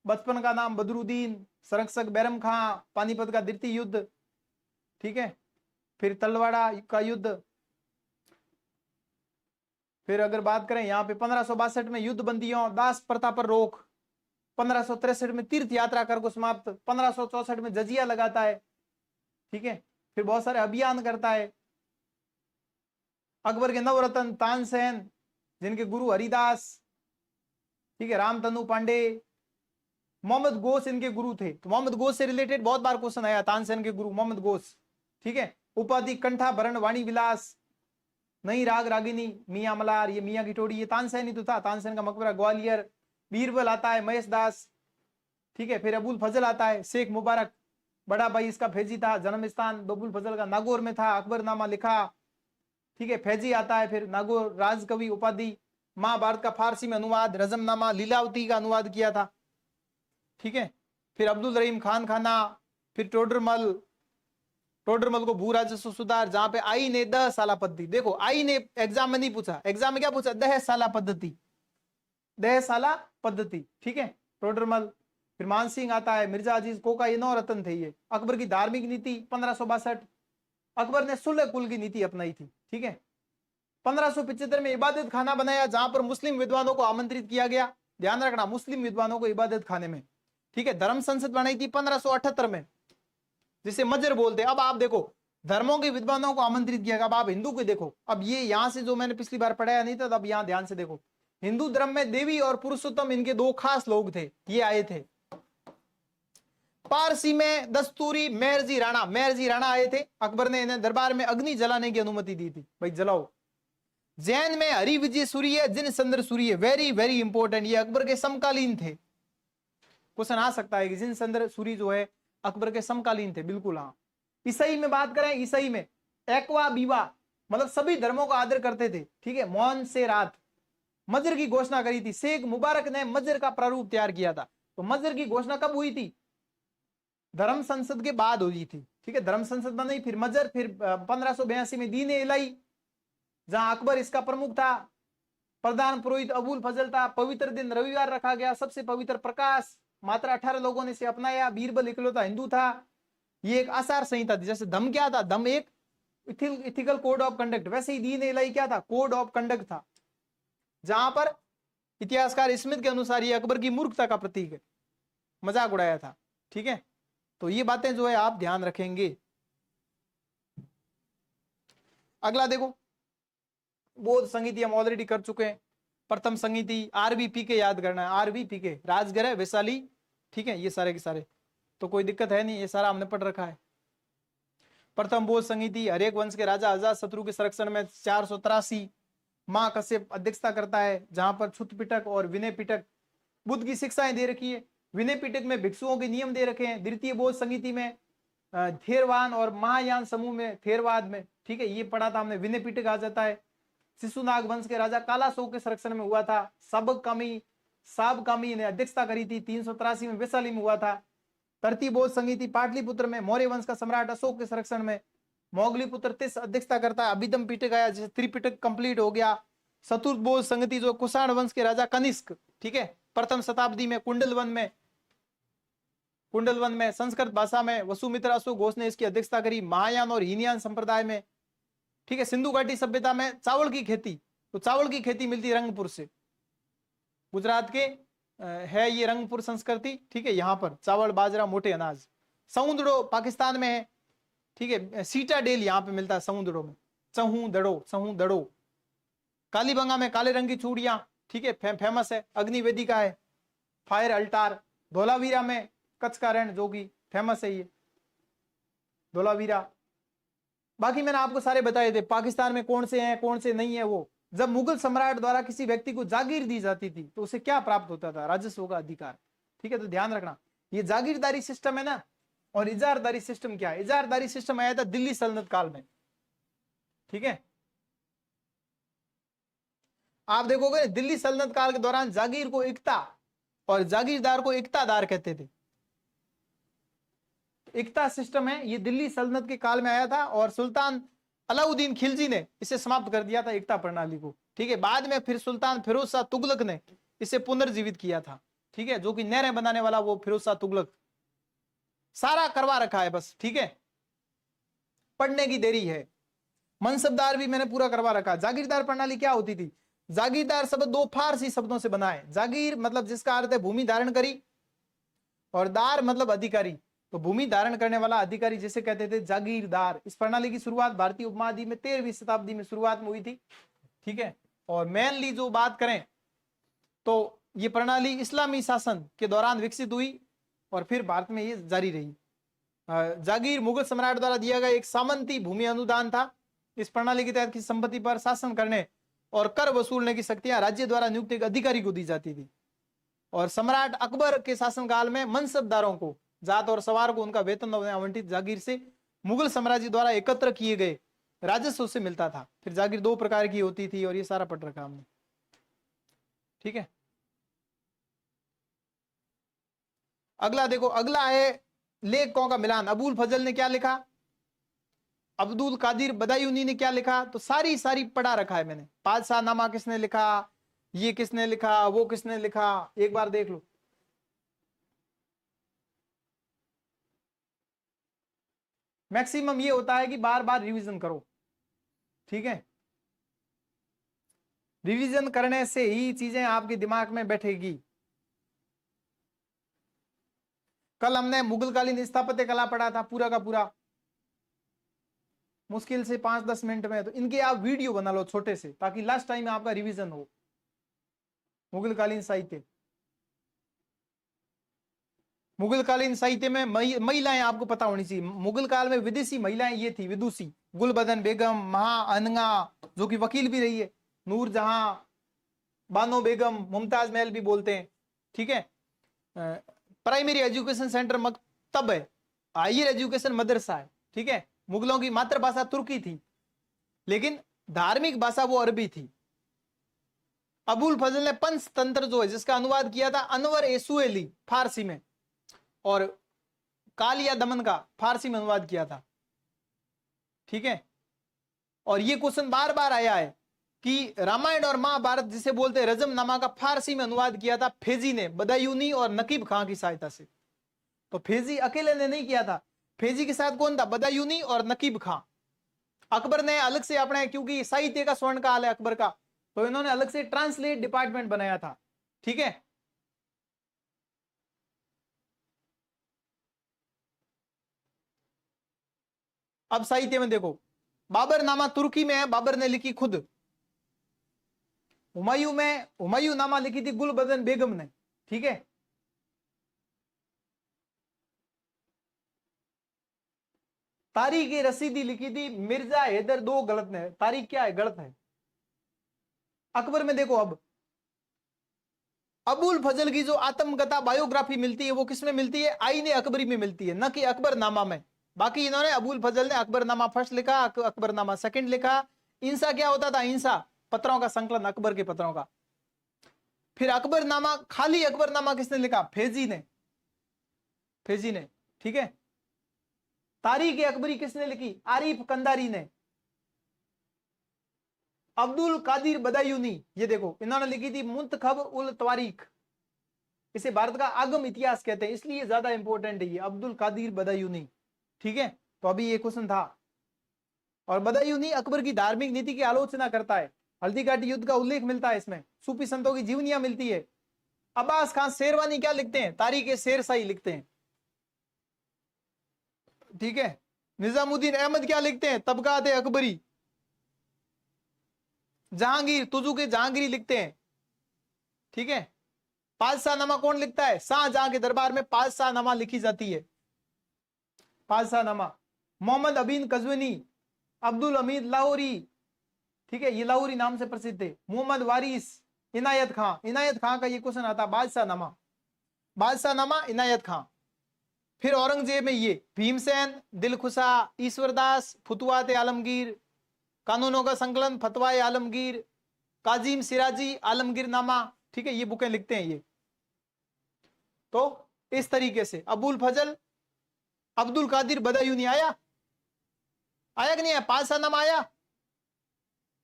बचपन का नाम बदरुद्दीन, संरक्षक बैरम खां, पानीपत का द्वितीय युद्ध, ठीक है। फिर तलवाड़ा का युद्ध। फिर अगर बात करें यहाँ पे 1562 में युद्ध बंदियों दास प्रथा पर रोक, 1563 में तीर्थ यात्रा कर को समाप्त, 1564 में जजिया लगाता है, ठीक है। फिर बहुत सारे अभियान करता है। अकबर के नवरत्न तानसेन, जिनके गुरु हरिदास, ठीक है, रामतनु पांडे, मोहम्मद गोश इनके गुरु थे। तो मोहम्मद गोश से रिलेटेड बहुत बार क्वेश्चन आया, तानसेन के गुरु मोहम्मद गोश, ठीक है। उपाधि कंठा भरण वाणी विलास, नई राग रागिनी, मियां मलार, ये मियां की टोड़ी, ये तानसेन ही तो था। तानसेन का मकबरा ग्वालियर। बीरबल आता है, महेश दास, ठीक है। फिर अबुल फजल आता है, शेख मुबारक, बड़ा भाई इसका फैजी था, जन्म स्थान अबुल फजल का नागौर में था, अकबरनामा लिखा, ठीक है। फैजी आता है, फिर नागौर राजकवि उपाधि, महाभारत का फारसी में अनुवाद, रजमनामा लीलावती का अनुवाद किया था, ठीक है। फिर अब्दुल रहीम खान खाना, फिर टोडरमल, टोडरमल को भू राजस्व सुधार, जहां पे आई ने 10 साला पद्धति। देखो आई ने एग्जाम में नहीं पूछा, एग्जाम में क्या पूछा, 10 साला पद्धति, 10 साला पद्धति, ठीक है, टोडरमल। फिर मान सिंह आता है, मिर्जा अजीज कोका, ये 9 रत्न थे ये। अकबर की धार्मिक नीति 1562, अकबर ने सुलह कुल की नीति अपनाई थी, ठीक है। 1575 में इबादत खाना बनाया, जहां पर मुस्लिम विद्वानों को आमंत्रित किया गया, ध्यान रखना मुस्लिम विद्वानों को इबादत खाने में, ठीक है। धर्म संसद बनाई थी 1578 में, जिसे मजर बोलते हैं। अब आप देखो धर्मों के विद्वानों को आमंत्रित किया गया। अब आप हिंदू को देखो, अब ये यहां से जो मैंने पिछली बार पढ़ाया नहीं था, अब यहां ध्यान से देखो, हिंदू धर्म में देवी और पुरुषोत्तम इनके 2 खास लोग थे, ये आए थे। पारसी में दस्तूरी मेहरजी राणा, मेहरजी राणा आए थे, अकबर ने इन्हें दरबार में अग्नि जलाने की अनुमति दी थी, भाई जलाओ। जैन में हरि विजय सूर्य, जिन चंद्र सूर्य, वेरी वेरी इंपॉर्टेंट, ये अकबर के समकालीन थे। क्वेश्चन आ सकता है कि जिन चंद्र सूर्य जो है अकबर के समकालीन थे, बिल्कुल हाँ। ईसाई में बात करें, ईसाई में एक्वा बीवा, मतलब सभी धर्मों का आदर करते थे, ठीक है। मोहन से रात मजर की घोषणा करी थी, शेख मुबारक ने मजर का प्रारूप तैयार किया था। तो मजर की घोषणा कब हुई थी, धर्म संसद के बाद हुई थी, ठीक है। धर्म संसद बनी, फिर मजर, फिर 1582 में दीन इलाही, जहां अकबर इसका प्रमुख था, प्रधान पुरोहित अबुल फजल था। पवित्र दिन रविवार रखा गया, सबसे पवित्र प्रकाश, मात्र 18 लोगों ने इसे अपनाया। बीरबल इकलौता हिंदू था। ये एक आचार संहिता थी। जैसे धम क्या था, धम एक इथिकल कोड ऑफ कंडक्ट, वैसे ही दीन इलाही क्या था, कोड ऑफ कंडक्ट था, जहां पर इतिहासकार स्मिथ के अनुसार ये अकबर की मूर्खता का प्रतीक है, मजाक उड़ाया था। ठीक है, तो ये बातें जो है आप ध्यान रखेंगे। अगला देखो, बौद्ध संगीति हम ऑलरेडी कर चुके हैं। प्रथम संगीति आरबीपी के याद करना है, आरबीपी के, राजगृह वैशाली। ठीक है, ये सारे के सारे तो कोई दिक्कत है नहीं, ये सारा हमने पढ़ रखा है। प्रथम बौद्ध संगीति हरेक वंश के राजा अजात शत्रु के संरक्षण में 483 मां कश्यप अध्यक्षता करता है, जहां पर क्षुत पिटक और विनय पिटक बुद्ध की शिक्षाएं दे रखी है। विनय पिटक में भिक्षुओं के नियम दे रखे हैं। द्वितीय बौद्ध संगीति में थेरवाद और महायान समूह में थेरवाद में, ठीक है, ये पढ़ा था हमने, विनय पिटक आ जाता है। शिशुनाग वंश के राजा कालाशोक के संरक्षण में हुआ था। साबकामी ने अध्यक्षता करी थी, 383 में वैशाली में हुआ था। तृतीय बौद्ध संगीति पाटलिपुत्र में मौर्य वंश का सम्राट अशोक के संरक्षण में मोगलीपुत्र तिस अध्यक्षता करता है। अभिधम पिटक आया, जैसे त्रिपिटक कंप्लीट हो गया। चतुर्थ बौद्ध संगीति जो कुषाण वंश के राजा कनिष्क, ठीक है, प्रथम शताब्दी में कुंडलवन में संस्कृत भाषा में वसुमित्र अशोक घोष ने इसकी अध्यक्षता करी। महायान और हीनयान संप्रदाय में, ठीक है, सिंधु घाटी सभ्यता में चावल की खेती, तो चावल की खेती मिलती रंगपुर से, गुजरात के है ये रंगपुर संस्कृति। ठीक है, यहाँ पर चावल बाजरा मोटे अनाज। समुद्रो पाकिस्तान में है, ठीक है, सीटाडेल यहाँ पे मिलता है समुद्रों में, चहू दड़ो। कालीबंगा में काले रंग की चूड़ियां, ठीक है, फेमस है, अग्निवेदिका है, फायर अल्टार। धोलावीरा में कच्छ का रण जो कि फेमस है, ये धोलावीरा। बाकी मैंने आपको सारे बताए थे। पाकिस्तान में कौन से हैं कौन से नहीं है वो। जब मुगल सम्राट द्वारा किसी व्यक्ति को जागीर दी जाती थी तो उसे क्या प्राप्त होता था, राजस्व का अधिकार। ठीक है, तो ध्यान रखना, ये जागीरदारी सिस्टम है ना। और इजारदारी सिस्टम क्या है, इजारदारी सिस्टम आया था दिल्ली सल्तनत काल में। ठीक है, आप देखोगे दिल्ली सल्तनत काल के दौरान जागीर को इक्ता और जागीरदार को इक्तादार कहते थे। इक्ता सिस्टम है, ये दिल्ली सल्तनत के काल में आया था और सुल्तान अलाउद्दीन खिलजी ने इसे समाप्त कर दिया था, इक्ता प्रणाली को। ठीक है, बाद में फिर सुल्तान फिरोज शाह तुगलक ने इसे पुनर्जीवित किया था। ठीक है, जो कि नहरें बनाने वाला वो फिरोज शाह तुगलक, सारा करवा रखा है बस। ठीक है, पढ़ने की देरी है। मनसबदार भी मैंने पूरा करवा रखा। जागीरदार प्रणाली क्या होती थी, जागीरदार शब्द दो फारसी शब्दों से बना है। जागीर मतलब जिसका अर्थ है भूमि धारण करी, और दार मतलब अधिकारी, तो भूमि धारण करने वाला अधिकारी जिसे कहते थे जागीरदार। इस प्रणाली की शुरुआत भारतीय उपमहाद्वीप में 13वीं शताब्दी में शुरुआत में हुई थी। ठीक है, और मेनली जो बात करें तो ये प्रणाली इस्लामी शासन के दौरान विकसित हुई और फिर भारत में ये जारी रही। जागीर मुगल सम्राट द्वारा दिया गया एक सामंती भूमि अनुदान था। इस प्रणाली के तहत किसी संपत्ति पर शासन करने और कर वसूलने की शक्तियां राज्य द्वारा नियुक्त एक अधिकारी को दी जाती थी। और सम्राट अकबर के शासनकाल में मनसबदारों को, जात और सवार को उनका वेतन आवंटित जागीर से मुगल साम्राज्य द्वारा एकत्र किए गए राजस्व से मिलता था। फिर जागीर दो प्रकार की होती थी और ये सारा पढ़ रखा हमने। ठीक है, अगला देखो, अगला है लेखकों का मिलान। अबुल फजल ने क्या लिखा, अब्दुल कादिर बदायूनी ने क्या लिखा, तो सारी पढ़ा रखा है मैंने। पादशाह नामा किसने लिखा, ये किसने लिखा, वो किसने लिखा, एक बार देख लो। मैक्सिमम ये होता है कि बार बार रिवीजन करो। ठीक है, रिवीजन करने से ही चीजें आपके दिमाग में बैठेगी। कल हमने मुगलकालीन स्थापत्य कला पढ़ा था पूरा का पूरा, मुश्किल से 5-10 मिनट में। तो इनके आप वीडियो बना लो छोटे से, ताकि लास्ट टाइम आपका रिवीजन हो। मुगलकालीन साहित्य, मुगलकालीन साहित्य में महिलाएं आपको पता होनी चाहिए। मुगल काल में विदेशी महिलाएं ये थी विदुषी, गुलबदन बेगम, महाअनगा जो कि वकील भी रही है, नूरजहां, बानो बेगम, मुमताज महल भी बोलते हैं। ठीक है, प्राइमरी एजुकेशन सेंटर मकतब है, हायर एजुकेशन मदरसा है। ठीक है, मुगलों की मातृभाषा तुर्की थी, लेकिन धार्मिक भाषा वो अरबी थी। अबुल फजल ने पंचतंत्र जो है जिसका अनुवाद किया था अनवर ए सुएली फारसी में, और कालिया दमन का फारसी में अनुवाद किया था। ठीक है, और ये क्वेश्चन बार बार आया है कि रामायण और महाभारत जिसे बोलते हैं रजमनामा का फारसी में अनुवाद किया था फेजी ने, बदायूनी और नकीब खां की सहायता से। तो फेजी अकेले ने नहीं किया था, फेजी के साथ कौन था? बदायूनी और नकीब खां। अकबर ने अलग से अपने, क्योंकि साहित्य का स्वर्ण काल है अकबर का, तो इन्होंने अलग से ट्रांसलेट डिपार्टमेंट बनाया था। ठीक है, अब साहित्य में देखो, बाबर नामा तुर्की में है, बाबर ने लिखी खुद। हुमायूं में हुमायूं नामा लिखी थी गुलबदन बेगम ने। ठीक है, तारीख रसीदी लिखी थी मिर्जा हैदर, दो गलत ने, तारीख क्या है? गलत है। अकबर में देखो, अब अबुल फजल की जो आत्मकथा बायोग्राफी मिलती है वो किसमें मिलती है? आईने अकबरी में मिलती है, न कि अकबरनामा में। बाकी इन्होंने, अबुल फजल ने अकबरनामा फर्स्ट लिखा, अकबरनामा सेकंड लिखा। इंसा क्या होता था? इंसा पत्रों का संकलन, अकबर के पत्रों का। फिर अकबरनामा, खाली अकबरनामा किसने लिखा? फेजी ने, फेजी ने। ठीक है, तारीख अकबरी किसने लिखी? आरिफ कंदारी ने। अब्दुल कादिर बदायूनी, ये देखो इन्होंने लिखी थी मुंतखब उल तवारीख। इसे भारत का आगम इतिहास कहते हैं, इसलिए ज्यादा इंपॉर्टेंट है ये, अब्दुल कादिर बदायूनी। ठीक है, तो अभी ये क्वेश्चन था। और बदायूनी अकबर की धार्मिक नीति की आलोचना करता है। हल्दी घाटी युद्ध का उल्लेख मिलता है इसमें, सूफी संतों की जीवनियां मिलती है। अब्बास खान शेरवानी क्या लिखते हैं? तारीख शेरशाही लिखते हैं। ठीक है, निजामुद्दीन अहमद क्या लिखते हैं? तबकात अकबरी। जहांगीर तुजुक जहांगीरी लिखते हैं। ठीक है, पादशाहनामा कौन लिखता है? शाहजहां के दरबार में पादशाहनामा लिखी जाती है, पादशाहनामा। मोहम्मद अबीन कजवनी, अब्दुल हमीद लाहौरी, ठीक है, ये लाहौरी नाम से प्रसिद्ध है। मोहम्मद वारिस, इनायत खां, इनायत खां का ये क्वेश्चन आता है, बादशाहनामा, बादशाहनामा इनायत खां। फिर औरंगजेब में ये भीमसेन, दिलखुशा, ईश्वरदास, फुतुवात आलमगीर, कानूनों का संकलन, फतवाए आलमगीर, काजिम सिराजी, आलमगीर नामा। ठीक है, ये बुकें लिखते हैं ये। तो इस तरीके से अबुल फजल, अब्दुल कादिर बदायूनी आया, आया कि नहीं आया? पादशाहनामा आया,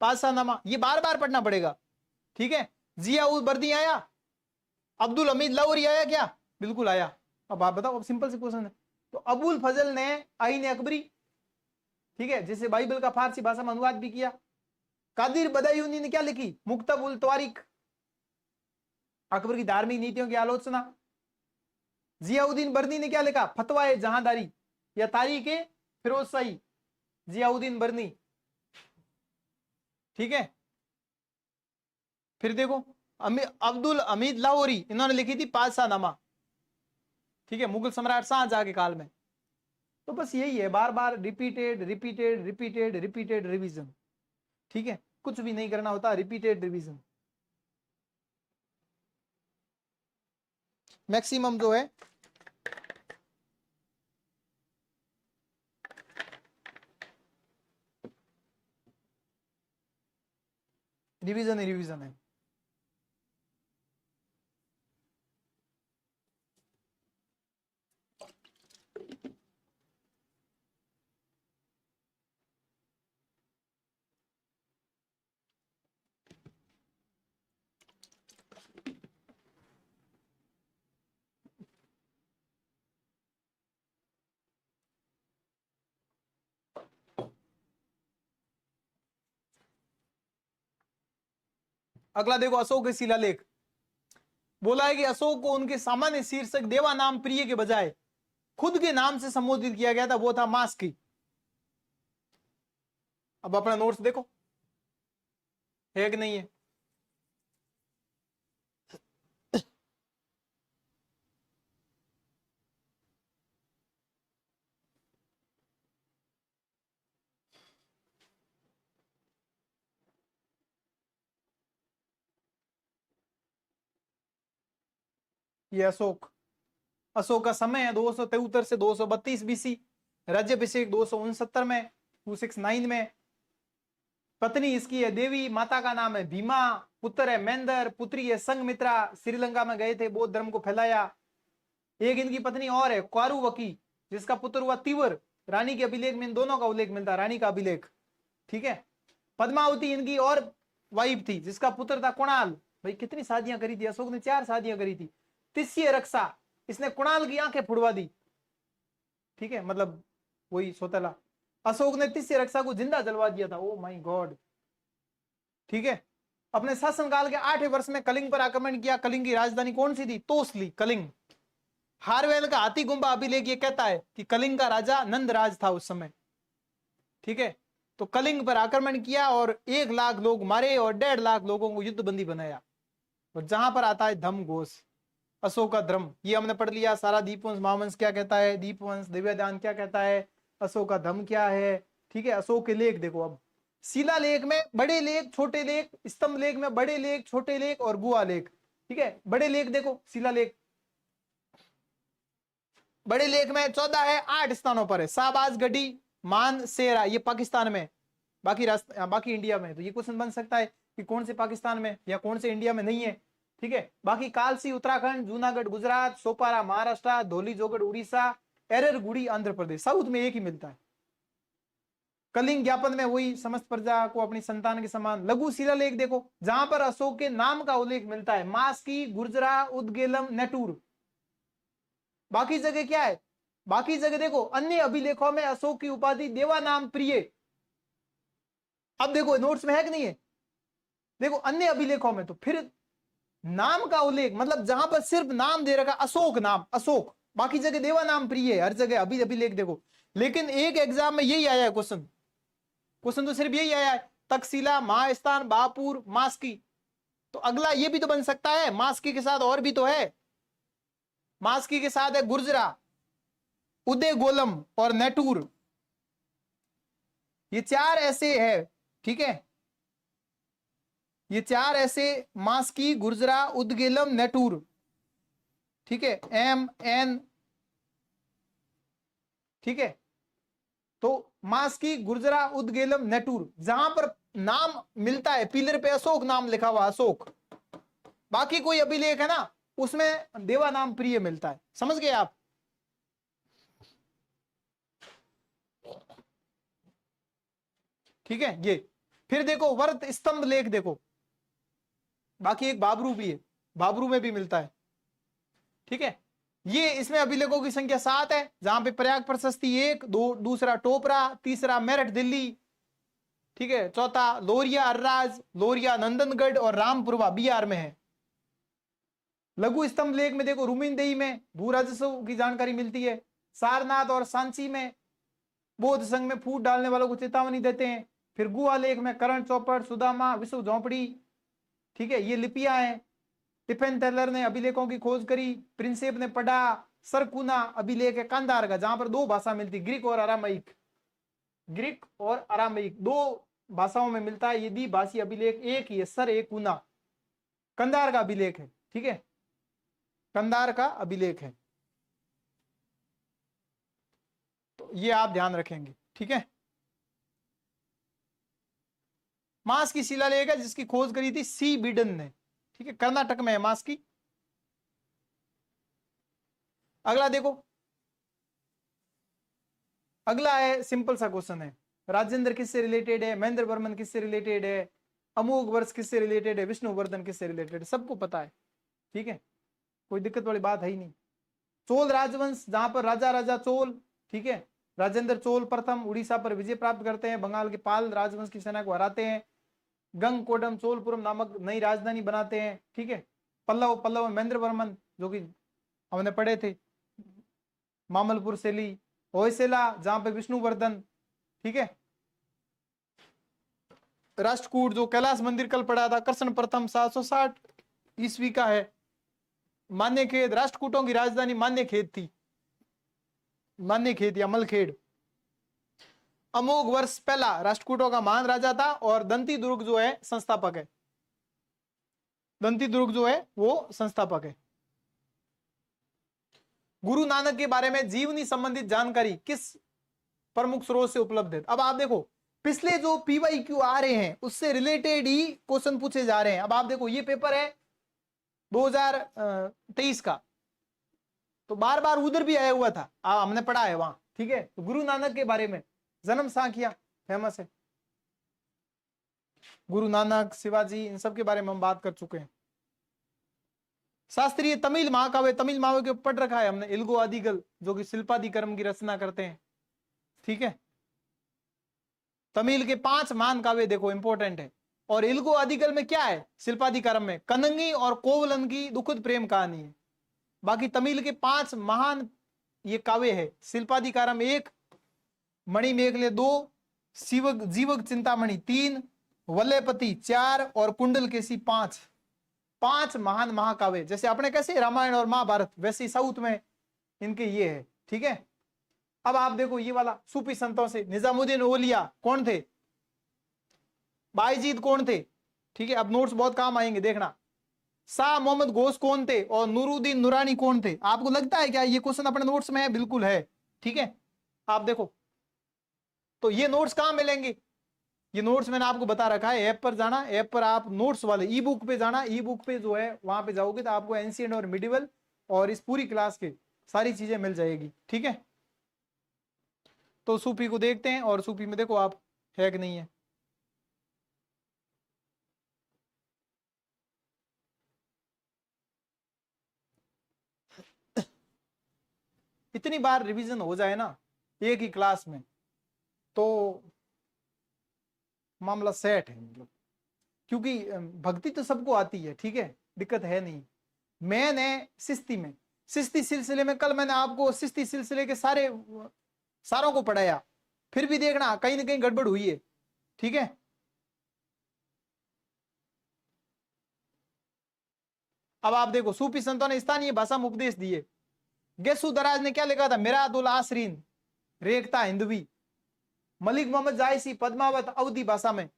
पादशाहनामा, ये बार बार पढ़ना पड़ेगा। ठीक है, जिया उल बर्दी आया, अब्दुल हमीद लाहौरी आया क्या? बिल्कुल आया। अब आप बताओ, अब सिंपल से क्वेश्चन है। तो अबुल फजल ने आईन अकबरी, ठीक है, जिसे बाइबल का फारसी भाषा में अनुवाद भी किया। कादिर बदायूनी ने क्या लिखी? मुक्तब उल तवारीख, अकबर की धार्मिक नीतियों की आलोचना। जियाउद्दीन बर्नी ने क्या लिखा? फतवा जहांदारी या तारीख फिरोजशाही, जियाउद्दीन बर्नी। ठीक है, फिर देखो अब्दुल हमीद लाहौरी, इन्होंने लिखी थी पादशाहनामा। ठीक है, मुगल सम्राट शाहजहां के काल में। तो बस यही है, बार बार repeated repeated repeated repeated revision. ठीक है, कुछ भी नहीं करना होता, रिपीटेड रिवीजन मैक्सिमम जो है। रिवीजन ही रिवीजन है। अगला देखो, अशोक के शिलालेख। बोला है कि अशोक को उनके सामान्य शीर्षक देवा नाम प्रिय के बजाय खुद के नाम से संबोधित किया गया था, वो था मास्की। अब अपना नोट्स देखो है कि नहीं है। ये अशोक, अशोक का समय है 273 से 232 बीसी। राज्यभिषेक 269 में, 269 में। पत्नी इसकी है देवी, माता का नाम है भीमा, पुत्र है मेंदर, पुत्री है संघमित्रा, श्रीलंका में गए थे, बौद्ध धर्म को फैलाया। एक इनकी पत्नी और है क्वारुवकी, जिसका पुत्र हुआ तीवर। रानी के अभिलेख में इन दोनों का उल्लेख मिलता है, रानी का अभिलेख। ठीक है, पद्मावती इनकी और वाइफ थी जिसका पुत्र था कुणाल। भाई कितनी शादियां करी थी अशोक ने? 4 शादियां करी थी। तिस्य रक्षा, इसने कुणाल की आंखें फुड़वा दी। ठीक है, मतलब वही सौतेला। अशोक ने तिस्य रक्षा को जिंदा जलवा दिया था। Oh my God. ठीक है, अपने शासनकाल के 8वें वर्ष में कलिंग पर आक्रमण किया। कलिंग की राजधानी कौन सी थी? तोसली, कलिंग। हारवेल का हाथी गुंबा अभिलेख ये कहता है कि कलिंग का राजा नंदराज था उस समय। ठीक है, तो कलिंग पर आक्रमण किया और 1 लाख लोग मारे और 1.5 लाख लोगों को युद्ध बंदी बनाया। और जहां पर आता है धम घोष, अशोक का धर्म, ये हमने पढ़ लिया सारा। दीपवंश महावंश क्या कहता है, दीपवंश दिव्यदान क्या कहता है, अशोक का धर्म क्या है। ठीक है, अशोक के लेख देखो। अब शिला लेख में बड़े लेख छोटे लेख, स्तंभ लेख में बड़े लेख छोटे लेख और गुहा लेख। ठीक है, बड़े लेख देखो, शिला लेख बड़े लेख में 14 है, 8 स्थानों पर है। शाहबाज गढ़ी, मानसेरा, ये पाकिस्तान में, बाकी इंडिया में। तो ये क्वेश्चन बन सकता है कि कौन से पाकिस्तान में या कौन से इंडिया में नहीं है। ठीक है, बाकी कालसी उत्तराखंड, जूनागढ़ गुजरात, सोपारा महाराष्ट्र, धोली जोगढ़ उड़ीसा, एररगुड़ी आंध्र प्रदेश। साउथ में एक ही मिलता है। कलिंग ज्ञापन में वही समस्त प्रजा को अपनी संतान के समान। लघु शिलालेख देखो, जहां पर अशोक के नाम का उल्लेख मिलता है, मास्की, गुर्जरा, उदगेलम, नेटूर। बाकी जगह क्या है? बाकी जगह देखो, अन्य अभिलेखों में अशोक की उपाधि देवा नाम प्रिय। अब देखो नोट्स में है कि नहीं है? देखो अन्य अभिलेखों में, तो फिर नाम का उल्लेख, मतलब जहां पर सिर्फ नाम दे रखा अशोक नाम, अशोक, बाकी जगह देवा नाम प्रिय है। हर जगह अभिलेख देखो। लेकिन एक एग्जाम में यही आया है क्वेश्चन तो सिर्फ यही आया है, तक्षशिला, महास्थान, बापुर, मास्की। तो अगला ये भी तो बन सकता है, मास्की के साथ और भी तो है। मास्की के साथ है गुर्जरा, उदय गोलम और नेटूर। ये 4 ऐसे है। ठीक है, ये 4 ऐसे, मास्की, गुर्जरा, उदगेलम, नेटूर। ठीक है, MN। ठीक है, तो मास्की, गुर्जरा, उदगेलम, नेटूर, जहां पर नाम मिलता है पिलर पे अशोक नाम लिखा हुआ, अशोक। बाकी कोई अभिलेख है ना, उसमें देवा नाम प्रिय मिलता है। समझ गए आप? ठीक है, ये फिर देखो वर्त स्तंभ लेख देखो। बाकी एक बाबरू भी है, बाबरू में भी मिलता है। ठीक है, ये इसमें अभिलेखों की संख्या 7 है, जहां पे प्रयाग प्रशस्ति 1, दूसरा टोपरा, तीसरा मेरठ दिल्ली। ठीक है, चौथा लोरिया अर्राज, लोरिया नंदनगढ़ और रामपुरवा बिहार में है। लघु स्तंभ लेख में देखो, रुमिनदेही में भू राजस्व की जानकारी मिलती है। सारनाथ और सांची में बौद्ध संघ में फूट डालने वालों को चेतावनी देते हैं। फिर गुहा लेख में करण चौपड़, सुदामा, विश्व झोंपड़ी। ठीक है, ये लिपियां हैं। टिफेन टेलर ने अभिलेखों की खोज करी। प्रिंसेप ने पढ़ा। सरकुना अभिलेख है कांधार का, जहां पर 2 भाषा मिलती, ग्रीक और अरामाइक। ग्रीक और अरामाइक 2 भाषाओं में मिलता है। ये द्विभाषी अभिलेख एक ही है, सर एक कुना, कंधार का अभिलेख है। ठीक है, कंधार का अभिलेख है, तो ये आप ध्यान रखेंगे। ठीक है, मास की शिलालेख है जिसकी खोज करी थी सी बीडन ने। ठीक है, कर्नाटक में है मास की। अगला देखो, अगला है सिंपल सा क्वेश्चन है, राजेंद्र किससे रिलेटेड है, महेंद्र वर्मन किससे रिलेटेड है, अमोघ वर्ष किससे रिलेटेड है, विष्णुवर्धन किससे रिलेटेड है, सबको पता है। ठीक है, कोई दिक्कत वाली बात है ही नहीं। चोल राजवंश, जहां पर राजा चोल, ठीक है, राजेंद्र चोल प्रथम उड़ीसा पर विजय प्राप्त करते हैं, बंगाल के पाल राजवंश की सेना को हराते हैं, गंगकोडम चोलपुरम नामक नई राजधानी बनाते हैं। ठीक है, पल्लव महेंद्र वर्मन, जो कि हमने पढ़े थे, मामलपुर शैली, होयसला जहां पे विष्णुवर्धन। ठीक है, राष्ट्रकूट जो कैलाश मंदिर कल पढ़ा था, कृष्ण प्रथम 760 ईस्वी का है। मान्यखेद, राष्ट्रकूटों की राजधानी मान्यखेद थी, मान्यखेद या मलखेड़। अमोघ वर्ष पहला राष्ट्रकूटों का महान राजा था, और दंती दुर्ग जो है संस्थापक है, दंती दुर्ग जो है वो संस्थापक है। गुरु नानक के बारे में जीवनी संबंधित जानकारी किस प्रमुख स्रोत से उपलब्ध है? अब आप देखो, पिछले जो PYQ आ रहे हैं उससे रिलेटेड ही क्वेश्चन पूछे जा रहे हैं। अब आप देखो, ये पेपर है 2023 का, तो बार बार उधर भी आया हुआ था, हमने पढ़ा है वहां। ठीक है, तो गुरु नानक के बारे में जन्म सांखिया फेमस है। गुरु नानक, शिवाजी, इन सब के बारे में हम बात कर चुके हैं। शास्त्रीय तमिल महाकाव्य, तमिल महाकाव्य के पढ़ रखा है हमने, इल्गो आदिगल, जो कि शिल्पादिकर्म की रचना करते हैं। ठीक है, तमिल के 5 महान काव्य देखो, इंपॉर्टेंट है। और इल्गो आदिगल में क्या है, शिल्पादिकारम में कन्नंगी और कोवलन की दुखद प्रेम कहानी है। बाकी तमिल के 5 महान ये काव्य है, शिल्पादिकारम 1, मणिमेखले 2, शिवक जीवक चिंतामणि 3, वल्लपति 4 और कुंडलकेशी 5। 5 महान महाकाव्य, जैसे अपने कैसे रामायण और महाभारत, वैसे साउथ में इनके ये है। ठीक है, अब आप देखो ये वाला सूफी संतों से, निजामुद्दीन औलिया कौन थे, बायजीद कौन थे। ठीक है, अब नोट्स बहुत काम आएंगे, देखना। शाह मोहम्मद घोष कौन थे और नूरुद्दीन नूरानी कौन थे। आपको लगता है क्या ये क्वेश्चन अपने नोट्स में है? बिल्कुल है। ठीक है, आप देखो, तो ये नोट्स कहां मिलेंगे, ये नोट्स मैंने आपको बता रखा है, ऐप पर जाना, ऐप पर आप नोट्स वाले ई बुक पे जाना, ई बुक पे जो है वहां पे जाओगे तो आपको एंशिएंट और मिडिवल और इस पूरी क्लास के सारी चीजें मिल जाएगी। ठीक है, तो सूफी को देखते हैं, और सूफी में देखो आप है कि नहीं है। इतनी बार रिवीजन हो जाए ना एक ही क्लास में तो मामला सेट है, मतलब क्योंकि भक्ति तो सबको आती है। ठीक है, दिक्कत है नहीं। मैंने सिस्ती में, सिस्ती सिलसिले में कल मैंने आपको सिस्ती सिलसिले के सारों को पढ़ाया, फिर भी देखना कहीं ना कहीं गड़बड़ हुई है। ठीक है, अब आप देखो, सूफी संतों ने स्थानीय भाषा में उपदेश दिए। गेसु दराज ने क्या लिखा था, मिरादुल आसरीन रेखता हिंदवी। मलिक मोहम्मद जायसी पद्मावत अवधी भाषा में।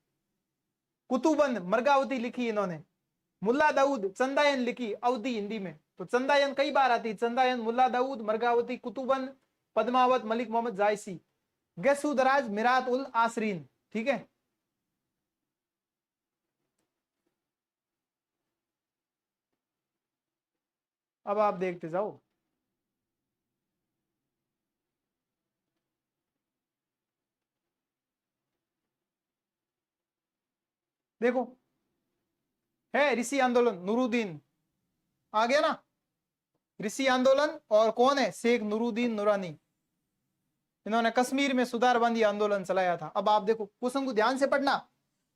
कुतुबन मरगावती लिखी इन्होंने। मुल्ला दाऊद चंदायन लिखी अवधी हिंदी में। तो चंदायन कई बार आती, चंदायन, मुल्ला दाऊद, मरगावती, कुतुबन, पद्मावत, मलिक मोहम्मद जायसी। गेसु दराज मिरात उल आसरीन। ठीक है, अब आप देखते जाओ। देखो है ऋषि आंदोलन, नूरुद्दीन आ गया ना, ऋषि आंदोलन, और कौन है, शेख नूरुद्दीन नूरानी। इन्होंने कश्मीर में सुधारबंदी आंदोलन चलाया था। अब आप देखो क्वेश्चन को ध्यान से पढ़ना।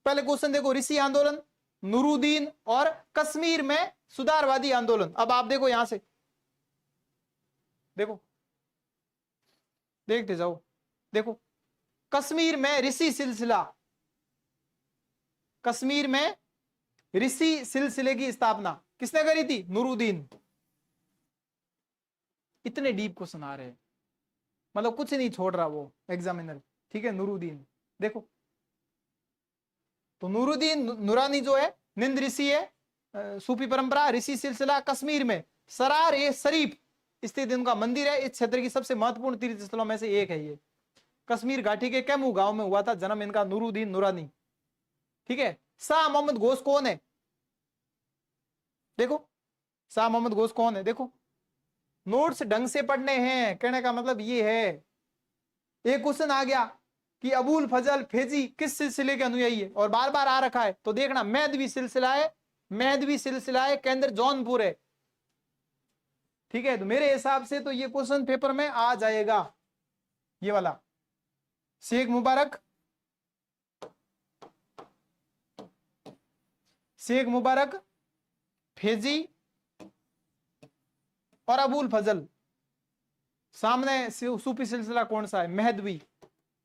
पहले क्वेश्चन देखो, ऋषि आंदोलन, नूरुद्दीन और कश्मीर में सुधारवादी आंदोलन। अब आप देखो यहां से, देखो देखते जाओ। देखो कश्मीर में ऋषि सिलसिला, कश्मीर में ऋषि सिलसिले की स्थापना किसने करी थी, नूरुद्दीन। इतने डीप क्वेश्चन आ रहे हैं, मतलब कुछ नहीं छोड़ रहा वो एग्जामिनर। ठीक है, नूरुद्दीन देखो, तो नूरुद्दीन नूरानी जो है निंद ऋषि है, सूफी परंपरा, ऋषि सिलसिला, कश्मीर में सरार ए शरीफ स्थित इनका मंदिर है। इस क्षेत्र की सबसे महत्वपूर्ण तीर्थ स्थलों में से एक है ये। कश्मीर घाटी के कैमू गांव में हुआ था जन्म इनका, नूरुद्दीन नूरानी। ठीक है, शाह मोहम्मद घोष कौन है, देखो शाह मोहम्मद घोष कौन है। देखो नोट्स ढंग से पढ़ने हैं, कहने का मतलब ये है। एक क्वेश्चन आ गया कि अबुल फजल फैजी किस सिलसिले के अनुयायी है, और बार बार आ रखा है, तो देखना मैदवी सिलसिला है, मैदवी सिलसिला है, केंद्र जौनपुर है। ठीक है, तो मेरे हिसाब से तो ये क्वेश्चन पेपर में आ जाएगा, ये वाला। शेख मुबारक, शेख मुबारक, फैजी और अबुल फजल, सामने सूफी सिलसिला कौन सा है, महदवी।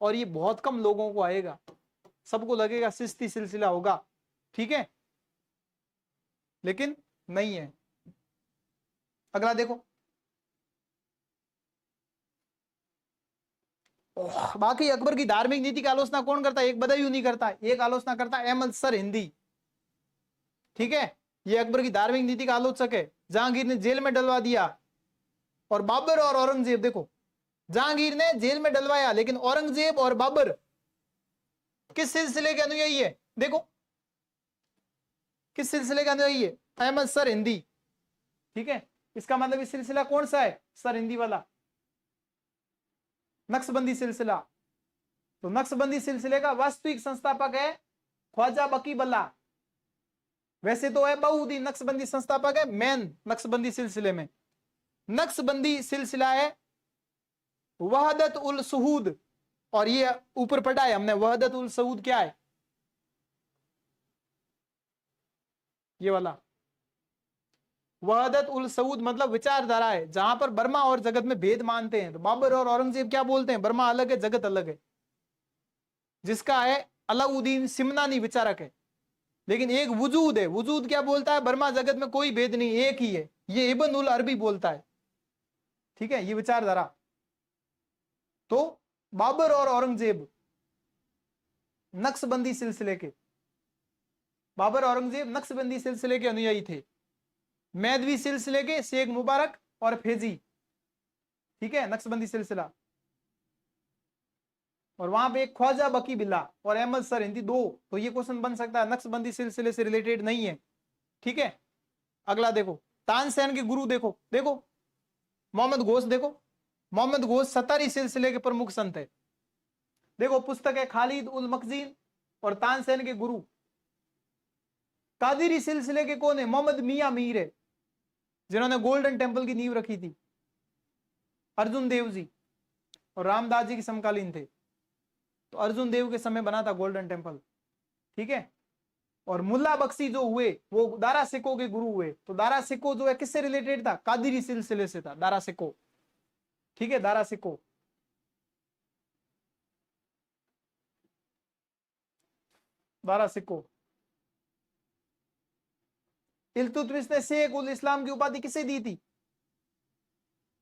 और ये बहुत कम लोगों को आएगा, सबको लगेगा सिस्ती सिलसिला होगा। ठीक है, लेकिन नहीं है। अगला देखो, बाकी अकबर की धार्मिक नीति की आलोचना कौन करता है, एक बदायूं नहीं करता, एक आलोचना करता है अहमद सर हिंदी। ठीक है, ये अकबर की धार्मिक नीति का आलोचक है। जहांगीर ने जेल में डलवा दिया, और बाबर और औरंगजेब, देखो जहांगीर ने जेल में डलवाया, लेकिन औरंगजेब और बाबर किस सिलसिले के अनुयायी है, देखो किस सिलसिले का अनुयायी है, अहमद सर हिंदी। ठीक है, इसका मतलब इस सिलसिला कौन सा है, सर हिंदी वाला, नक्शबंदी सिलसिला। तो नक्शबंदी सिलसिले का वास्तविक संस्थापक है ख्वाजा बकीबल्ला, वैसे तो है बहुउद्दीन नक्शबंदी संस्थापक है, मेन नक्शबंदी सिलसिले में नक्शबंदी सिलसिला है वहदत उल सुहूद, और ये ऊपर पढ़ा है हमने, वहदत उल सुहूद क्या है, ये वाला वहदत उल सऊद मतलब विचारधारा है, जहां पर बर्मा और जगत में भेद मानते हैं। तो बाबर और औरंगजेब क्या बोलते हैं, बर्मा अलग है जगत अलग है, जिसका है अलाउद्दीन सिमनानी विचारक है। लेकिन एक वजूद है, वजूद क्या बोलता है, बर्मा जगत में कोई भेद नहीं, एक ही है, ये इब्न उल अरबी बोलता है। ठीक है, ये विचारधारा। तो बाबर और औरंगजेब नक्शबंदी सिलसिले के, बाबर औरंगजेब नक्शबंदी सिलसिले के अनुयायी थे, मैदवी सिलसिले के शेख मुबारक और फैजी। ठीक है, नक्शबंदी सिलसिला। और वहां पे एक ख्वाजा बकी बिल्ला और अहमद सर हिंदी दो। तो ये क्वेश्चन बन सकता है, नक्शबंदी सिलसिले से रिलेटेड नहीं है। ठीक है, अगला देखो, तानसेन के गुरु देखो, देखो मोहम्मद घोष, देखो मोहम्मद घोष सतारी सिलसिले के प्रमुख संत है। देखो पुस्तक है खालिद उल मखजीन और तानसेन के गुरु। कादिरी सिलसिले के कौन है, मोहम्मद मियां मीर है, जिन्होंने गोल्डन टेम्पल की नींव रखी थी। अर्जुन देव जी और रामदास जी के समकालीन थे, तो अर्जुन देव के समय बना था गोल्डन टेम्पल। ठीक है, और मुल्ला बख्शी जो हुए वो दारा सिको के गुरु हुए। तो दारा सिको जो है किससे रिलेटेड था, कादिरी सिलसिले से था दारा सिको। ठीक है, दारा सिको। दारा सिको। इल्तुतमिश ने शेख उल इस्लाम की उपाधि किसे दी थी,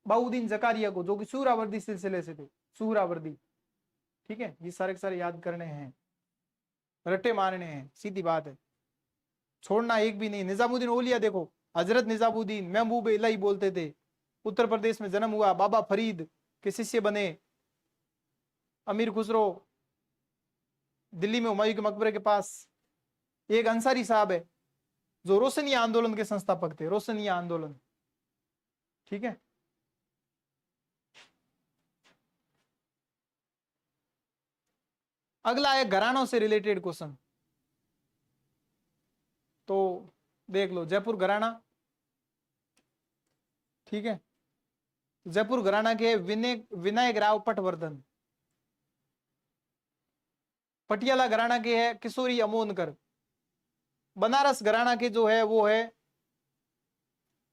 बाउद्दीन जकारिया को, जो कि सूरावर्दी सिलसिले से थे, सूरावर्दी। ठीक है, ये सारे के सारे याद करने हैं, रट्टे मारने हैं, सीधी बात है, छोड़ना एक भी नहीं। निजामुद्दीन औलिया देखो, हजरत निजामुद्दीन महबूब इलाही बोलते थे, उत्तर प्रदेश में जन्म हुआ, बाबा फरीद के शिष्य बने। अमीर खुसरो दिल्ली में हुमायूं के मकबरे के पास। एक अंसारी साहब है जो रोशनिया आंदोलन के संस्थापक थे, रोशनिया आंदोलन। ठीक है, अगला है घरानों से रिलेटेड क्वेश्चन, तो देख लो जयपुर घराना। ठीक है, जयपुर घराना के विनायक राव पटवर्धन। पटियाला घराना के है किशोरी अमोनकर। बनारस घराना के जो है वो है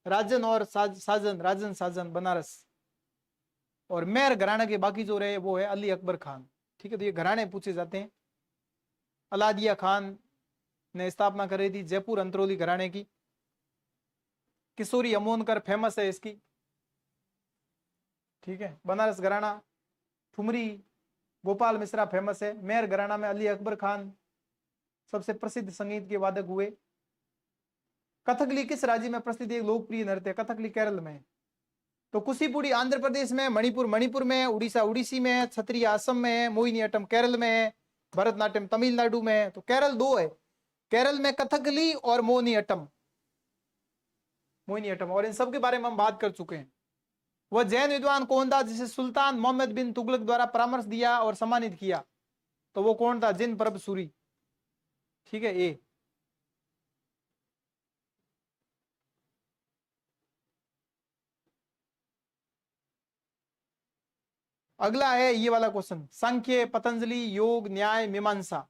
राजन और साजन, राजन साजन बनारस। और मेहर घराना के बाकी जो रहे वो है अली अकबर खान। ठीक है, तो ये घराने पूछे जाते हैं। अलादिया खान ने स्थापना करी थी जयपुर अंतरोली घराने की। किशोरी अमोनकर फेमस है इसकी। ठीक है, बनारस घराना ठुमरी गोपाल मिश्रा फेमस है। मेहर घराना में अली अकबर खान सबसे प्रसिद्ध संगीत के वादक हुए। कथकली किस राज्य में प्रसिद्ध एक लोकप्रिय नृत्य, कथकली केरल में। तो कुचिपुड़ी आंध्र प्रदेश में, मणिपुर मणिपुर में, उड़ीसा उड़ीसी में, छत्तीस असम में है, मोहिनीअट्टम केरल में है, भरतनाट्यम तमिलनाडु में है। तो केरल दो है, केरल में कथकली और मोहिनीअट्टम, मोहिनीअट्टम। और इन सब के बारे में हम बात कर चुके हैं। वह जैन विद्वान कौन था जिसे सुल्तान मोहम्मद बिन तुगलक द्वारा परामर्श दिया और सम्मानित किया, तो वो कौन था, जिन परब सूरी। ठीक है, ए। अगला है ये वाला क्वेश्चन, सांख्य पतंजलि योग न्याय मीमांसा।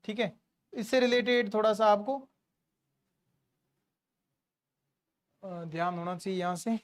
ठीक है, इससे रिलेटेड थोड़ा सा आपको ध्यान होना चाहिए यहां से।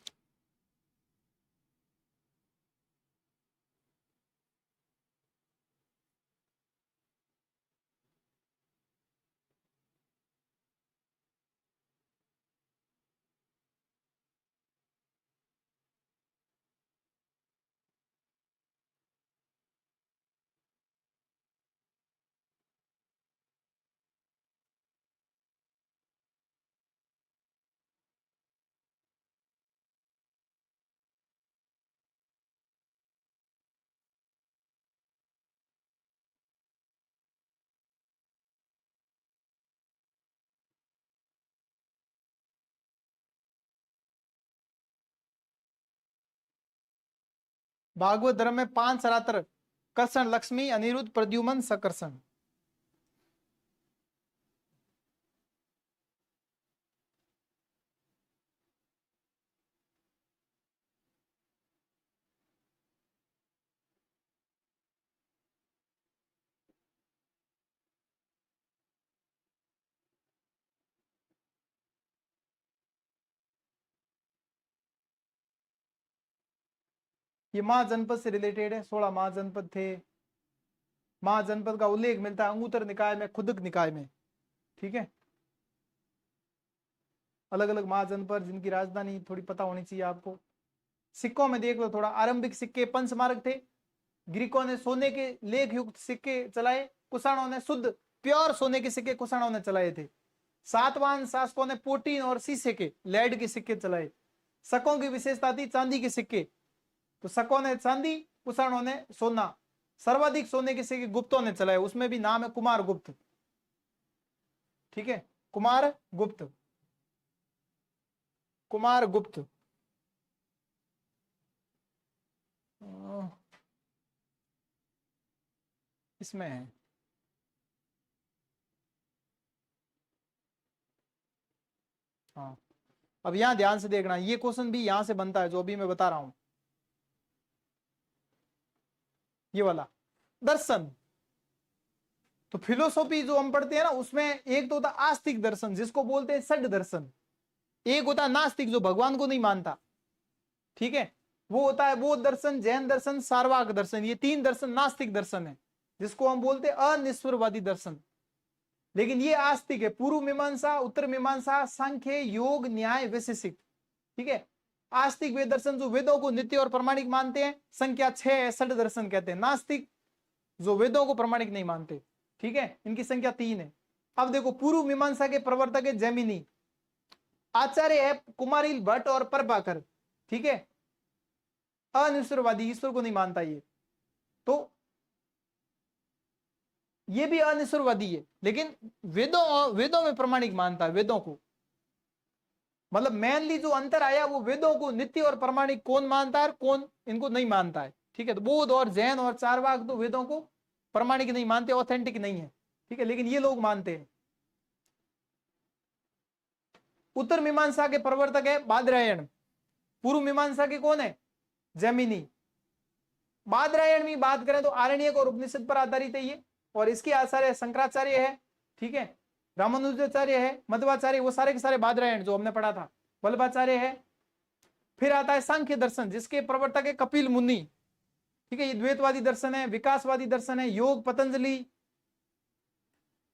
भागवत धर्म में 5 सरातर, कर्षण लक्ष्मी अनिरुद्ध प्रद्युमन सकर्षण। ये महाजनपद से रिलेटेड है। 16 महाजनपद थे। महाजनपद का उल्लेख मिलता है अंगुत्तर निकाय में, खुदक निकाय में। ठीक है, अलग अलग महाजनपद जिनकी राजधानी थोड़ी पता होनी चाहिए आपको। सिक्कों में देख लो थोड़ा, आरंभिक सिक्के पंचमार्क थे। ग्रीकों ने सोने के लेख युक्त सिक्के चलाए, कुषाणों ने शुद्ध प्योर सोने के सिक्के कुषाणों ने चलाए थे। सातवाहन शासकों ने पोटीन और शीशे के लेड के सिक्के चलाए। शकों की विशेषता थी चांदी के सिक्के, तो शकों ने चांदी, कुषाणों ने सोना। सर्वाधिक सोने के सिक्के गुप्तों ने चलाए, उसमें भी नाम है कुमार गुप्त। ठीक है, कुमार गुप्त, कुमार गुप्त। इसमें है, हाँ। अब यहां ध्यान से देखना, ये क्वेश्चन भी यहां से बनता है जो अभी मैं बता रहा हूं। ये वाला दर्शन, तो फिलोसॉफी जो हम पढ़ते हैं ना, उसमें एक तो होता आस्तिक दर्शन जिसको बोलते हैं षड दर्शन, एक होता नास्तिक जो भगवान को नहीं मानता। ठीक है, वो होता है वो दर्शन, जैन दर्शन, सारवाक दर्शन, ये 3 दर्शन नास्तिक दर्शन है जिसको हम बोलते हैं अनिश्वरवादी दर्शन। लेकिन ये आस्तिक है, पूर्व मीमांसा, उत्तर मीमांसा, सांख्य, योग, न्याय, वैशेषिक। ठीक है, आस्तिक वे दर्शन जो वेदों को नित्य और प्रमाणिक मानते हैं, संख्या 6 है, षड दर्शन कहते हैं। नास्तिक जो वेदों को प्रमाणिक नहीं मानते, ठीक है, इनकी संख्या 3 है। अब देखो, पूर्व मीमांसा के प्रवर्तक है जैमिनी, आचार्य है कुमारिल भट्ट और प्रभाकर। ठीक है, अनिश्वरवादी, ईश्वर को नहीं मानता ये, तो ये भी अनिश्वरवादी है, लेकिन वेदों में प्रमाणिक मानता है, वेदों को। मतलब मेनली जो अंतर आया वो वेदों को नित्य और प्रमाणिक कौन मानता है और कौन इनको नहीं मानता है। ठीक है, तो बौद्ध और जैन और चारवाक तो वेदों को प्रमाणिक नहीं मानते, ऑथेंटिक नहीं है। ठीक है, लेकिन ये लोग मानते हैं। उत्तर मीमांसा के प्रवर्तक है बादरायण, पूर्व मीमांसा के कौन है, जैमिनी। बादरायण में बात करें तो आरण्यक और उपनिषद पर आधारित है ये, और इसके आचार्य शंकराचार्य है। ठीक है, रामानुजाचार्य है, मध्वाचार्य, वो सारे के सारे बादरायण जो हमने पढ़ा था, वल्लभाचार्य है। फिर आता है सांख्य दर्शन जिसके प्रवर्तक है कपिल मुनि। ठीक है, ये द्वैतवादी दर्शन है, विकासवादी दर्शन है। योग पतंजलि,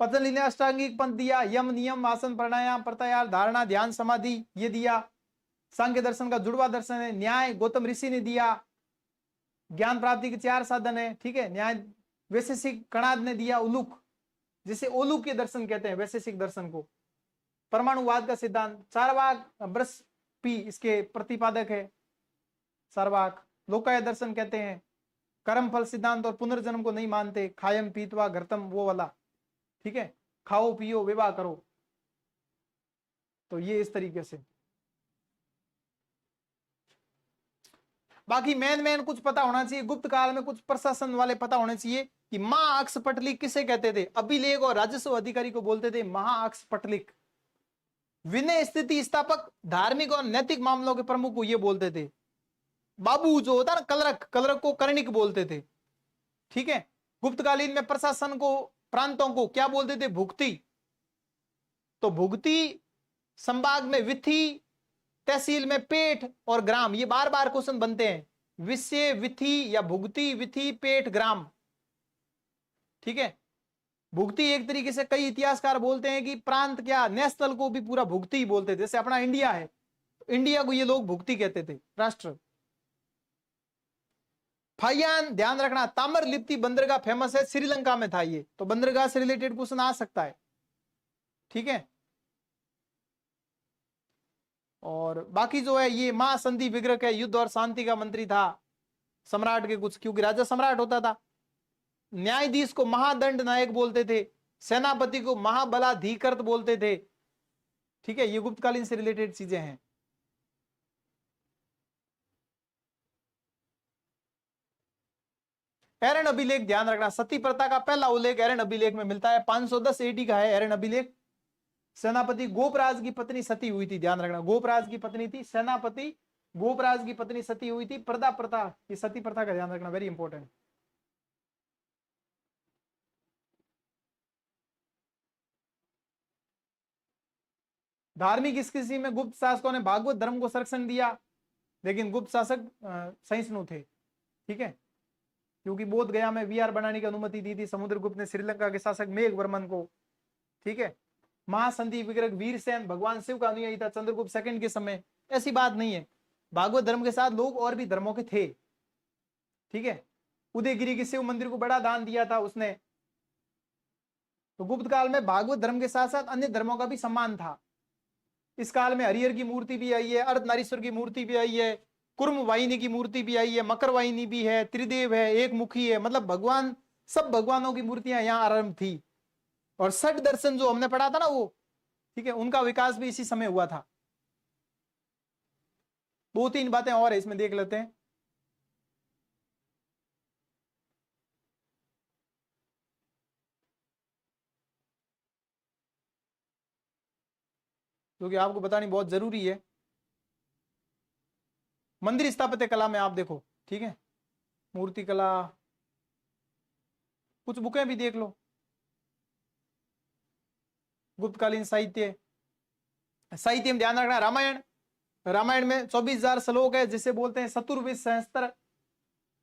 पतंजलि ने अष्टांगिक पंथ दिया, यम, नियम, आसन, प्राणायाम, प्रत्याहार, धारणा, ध्यान, समाधि ये दिया। सांख्य दर्शन का जुड़वा दर्शन है। न्याय गौतम ऋषि ने दिया, ज्ञान प्राप्ति के 4 साधन है। ठीक है, न्याय वैशेषिक कणाद ने दिया, उलूक जिसे ओलूक के दर्शन कहते हैं, वैशेषिक दर्शन को। परमाणुवाद का सिद्धांत, चारवाक बृहस्पति इसके प्रतिपादक है, चारवाक। लोकाय दर्शन कहते हैं, कर्म फल सिद्धांत और पुनर्जन्म को नहीं मानते। खायम पीतवा घरतम वो वाला। ठीक है, खाओ पियो विवाह करो, तो ये इस तरीके से। बाकी मैन कुछ पता होना चाहिए, गुप्त काल में कुछ प्रशासन वाले पता होने चाहिए कि महाअक्षपटलिक किसे कहते थे। अभिलेख और राजस्व अधिकारी को बोलते थे महाअक्षपटलिक। विनय स्थिति स्थापक, धार्मिक और नैतिक मामलों के प्रमुख को ये बोलते थे। बाबू जो होता ना कलरक, कलरक को कर्णिक बोलते थे। ठीक है, गुप्तकालीन में प्रशासन को, प्रांतों को क्या बोलते थे, भुक्ति। तो भुक्ति संभाग में विथि, तहसील में पेठ और ग्राम, ये बार बार क्वेश्चन बनते हैं। विषय, विथि या भुक्ति, विथि, पेठ, ग्राम। ठीक है, भुक्ति एक तरीके से कई इतिहासकार बोलते हैं कि प्रांत क्या, नेशनल को भी पूरा भुक्ति ही बोलते थे। जैसे अपना इंडिया है, तो इंडिया को ये लोग भुक्ति कहते थे, राष्ट्र। फाइयान ध्यान रखना, ताम्र लिप्ति बंदरगाह फेमस है, श्रीलंका में था ये, तो बंदरगाह से रिलेटेड क्वेश्चन आ सकता है। ठीक है, और बाकी जो है ये महासंधि विग्रह है, युद्ध और शांति का मंत्री था सम्राट के कुछ, क्योंकि राजा सम्राट होता था। न्यायाधीश को महादंड नायक बोलते थे, सेनापति को महाबलाधिकृत बोलते थे। ठीक है, ये गुप्तकालीन से रिलेटेड चीजें हैं। एरन अभिलेख ध्यान रखना, सती प्रथा का पहला उल्लेख एरन अभिलेख में मिलता है, 510 एडी का है एरन अभिलेख। सेनापति गोपराज की पत्नी सती हुई थी, ध्यान रखना, गोपराज की पत्नी थी, सेनापति गोपराज की पत्नी सती हुई थी। पर्दा प्रथा, ये सती प्रथा का ध्यान रखना, वेरी इंपॉर्टेंट। धार्मिक स्थिति में गुप्त शासकों ने भागवत धर्म को संरक्षण दिया, लेकिन गुप्त शासक सहिष्णु थे। ठीक है, क्योंकि बोध गया में विहार बनाने की अनुमति दी थी समुद्रगुप्त ने श्रीलंका के शासक मेघवर्मन को। ठीक है, महासंधि विग्रह वीरसेन भगवान शिव का अनुयायी था चंद्रगुप्त सेकंड के समय। ऐसी बात नहीं है, भागवत धर्म के साथ लोग और भी धर्मों के थे। ठीक है, उदयगिरी के शिव मंदिर को बड़ा दान दिया था उसने। तो गुप्त काल में भागवत धर्म के साथ साथ अन्य धर्मों का भी सम्मान था। इस काल में हरिहर की मूर्ति भी आई है, अर्धनारीश्वर की मूर्ति भी आई है, कुर्म वाहिनी की मूर्ति भी आई है, मकर वाहिनी भी है, त्रिदेव है, एक मुखी है, मतलब भगवान, सब भगवानों की मूर्तियां यहाँ आरंभ थी। और छठ दर्शन जो हमने पढ़ा था ना वो, ठीक है, उनका विकास भी इसी समय हुआ था। दो तीन बातें और है इसमें, देख लेते हैं। क्योंकि आपको बतानी बहुत जरूरी है। मंदिर स्थापत्य कला में आप देखो, ठीक है, मूर्ति कला, कुछ बुकें भी देख लो। गुप्तकालीन साहित्य, साहित्य में ध्यान रखना, रामायण, रामायण में 24,000 श्लोक है जिसे बोलते हैं चतुर्विद सहस्त्र,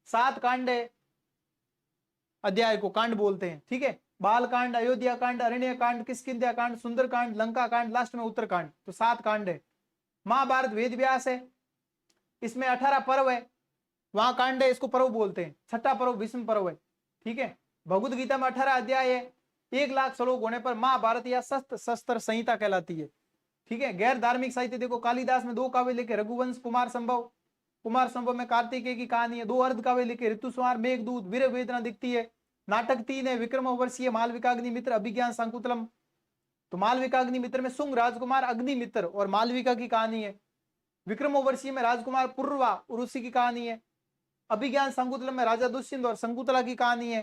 7 कांड है, अध्याय को कांड बोलते हैं। ठीक है, बाल कांड, अयोध्या कांड, अरण्य कांड, किष्किंध्या कांड, सुंदर कांड, लंका कांड, लास्ट में उत्तर कांड, तो 7 कांड है। महाभारत वेद व्यास है, इसमें 18 पर्व है, वहां कांड है, इसको पर्व बोलते हैं। छठा पर्व भीष्म पर्व है। ठीक है, भगवद गीता में 18 अध्याय है, 1 लाख श्लोक होने पर महाभारत या शस्त्र संहिता कहलाती है। ठीक है, गैर धार्मिक साहित्य देखो, कालिदास में 2 काव्य लिखे, रघुवंश, कुमार संभव, कुमार संभव में कार्तिकेय की कहानी है। 2 अर्ध काव्य लिखे, ऋतुसंहार, मेघदूत, वीर वेदना दिखती है। नाटक 3 है, विक्रमोर्वशीय, मालविकाग्निमित्र, अभिज्ञान शाकुंतलम। तो मालविकाग्निमित्र में शुंग राजकुमार अग्निमित्र और मालविका की कहानी है। विक्रमोर्वशीय में राजकुमार पुर्वा उर्वशी की कहानी है। अभिज्ञान शाकुंतलम में राजा दुष्यंत और शंकुतला की कहानी है।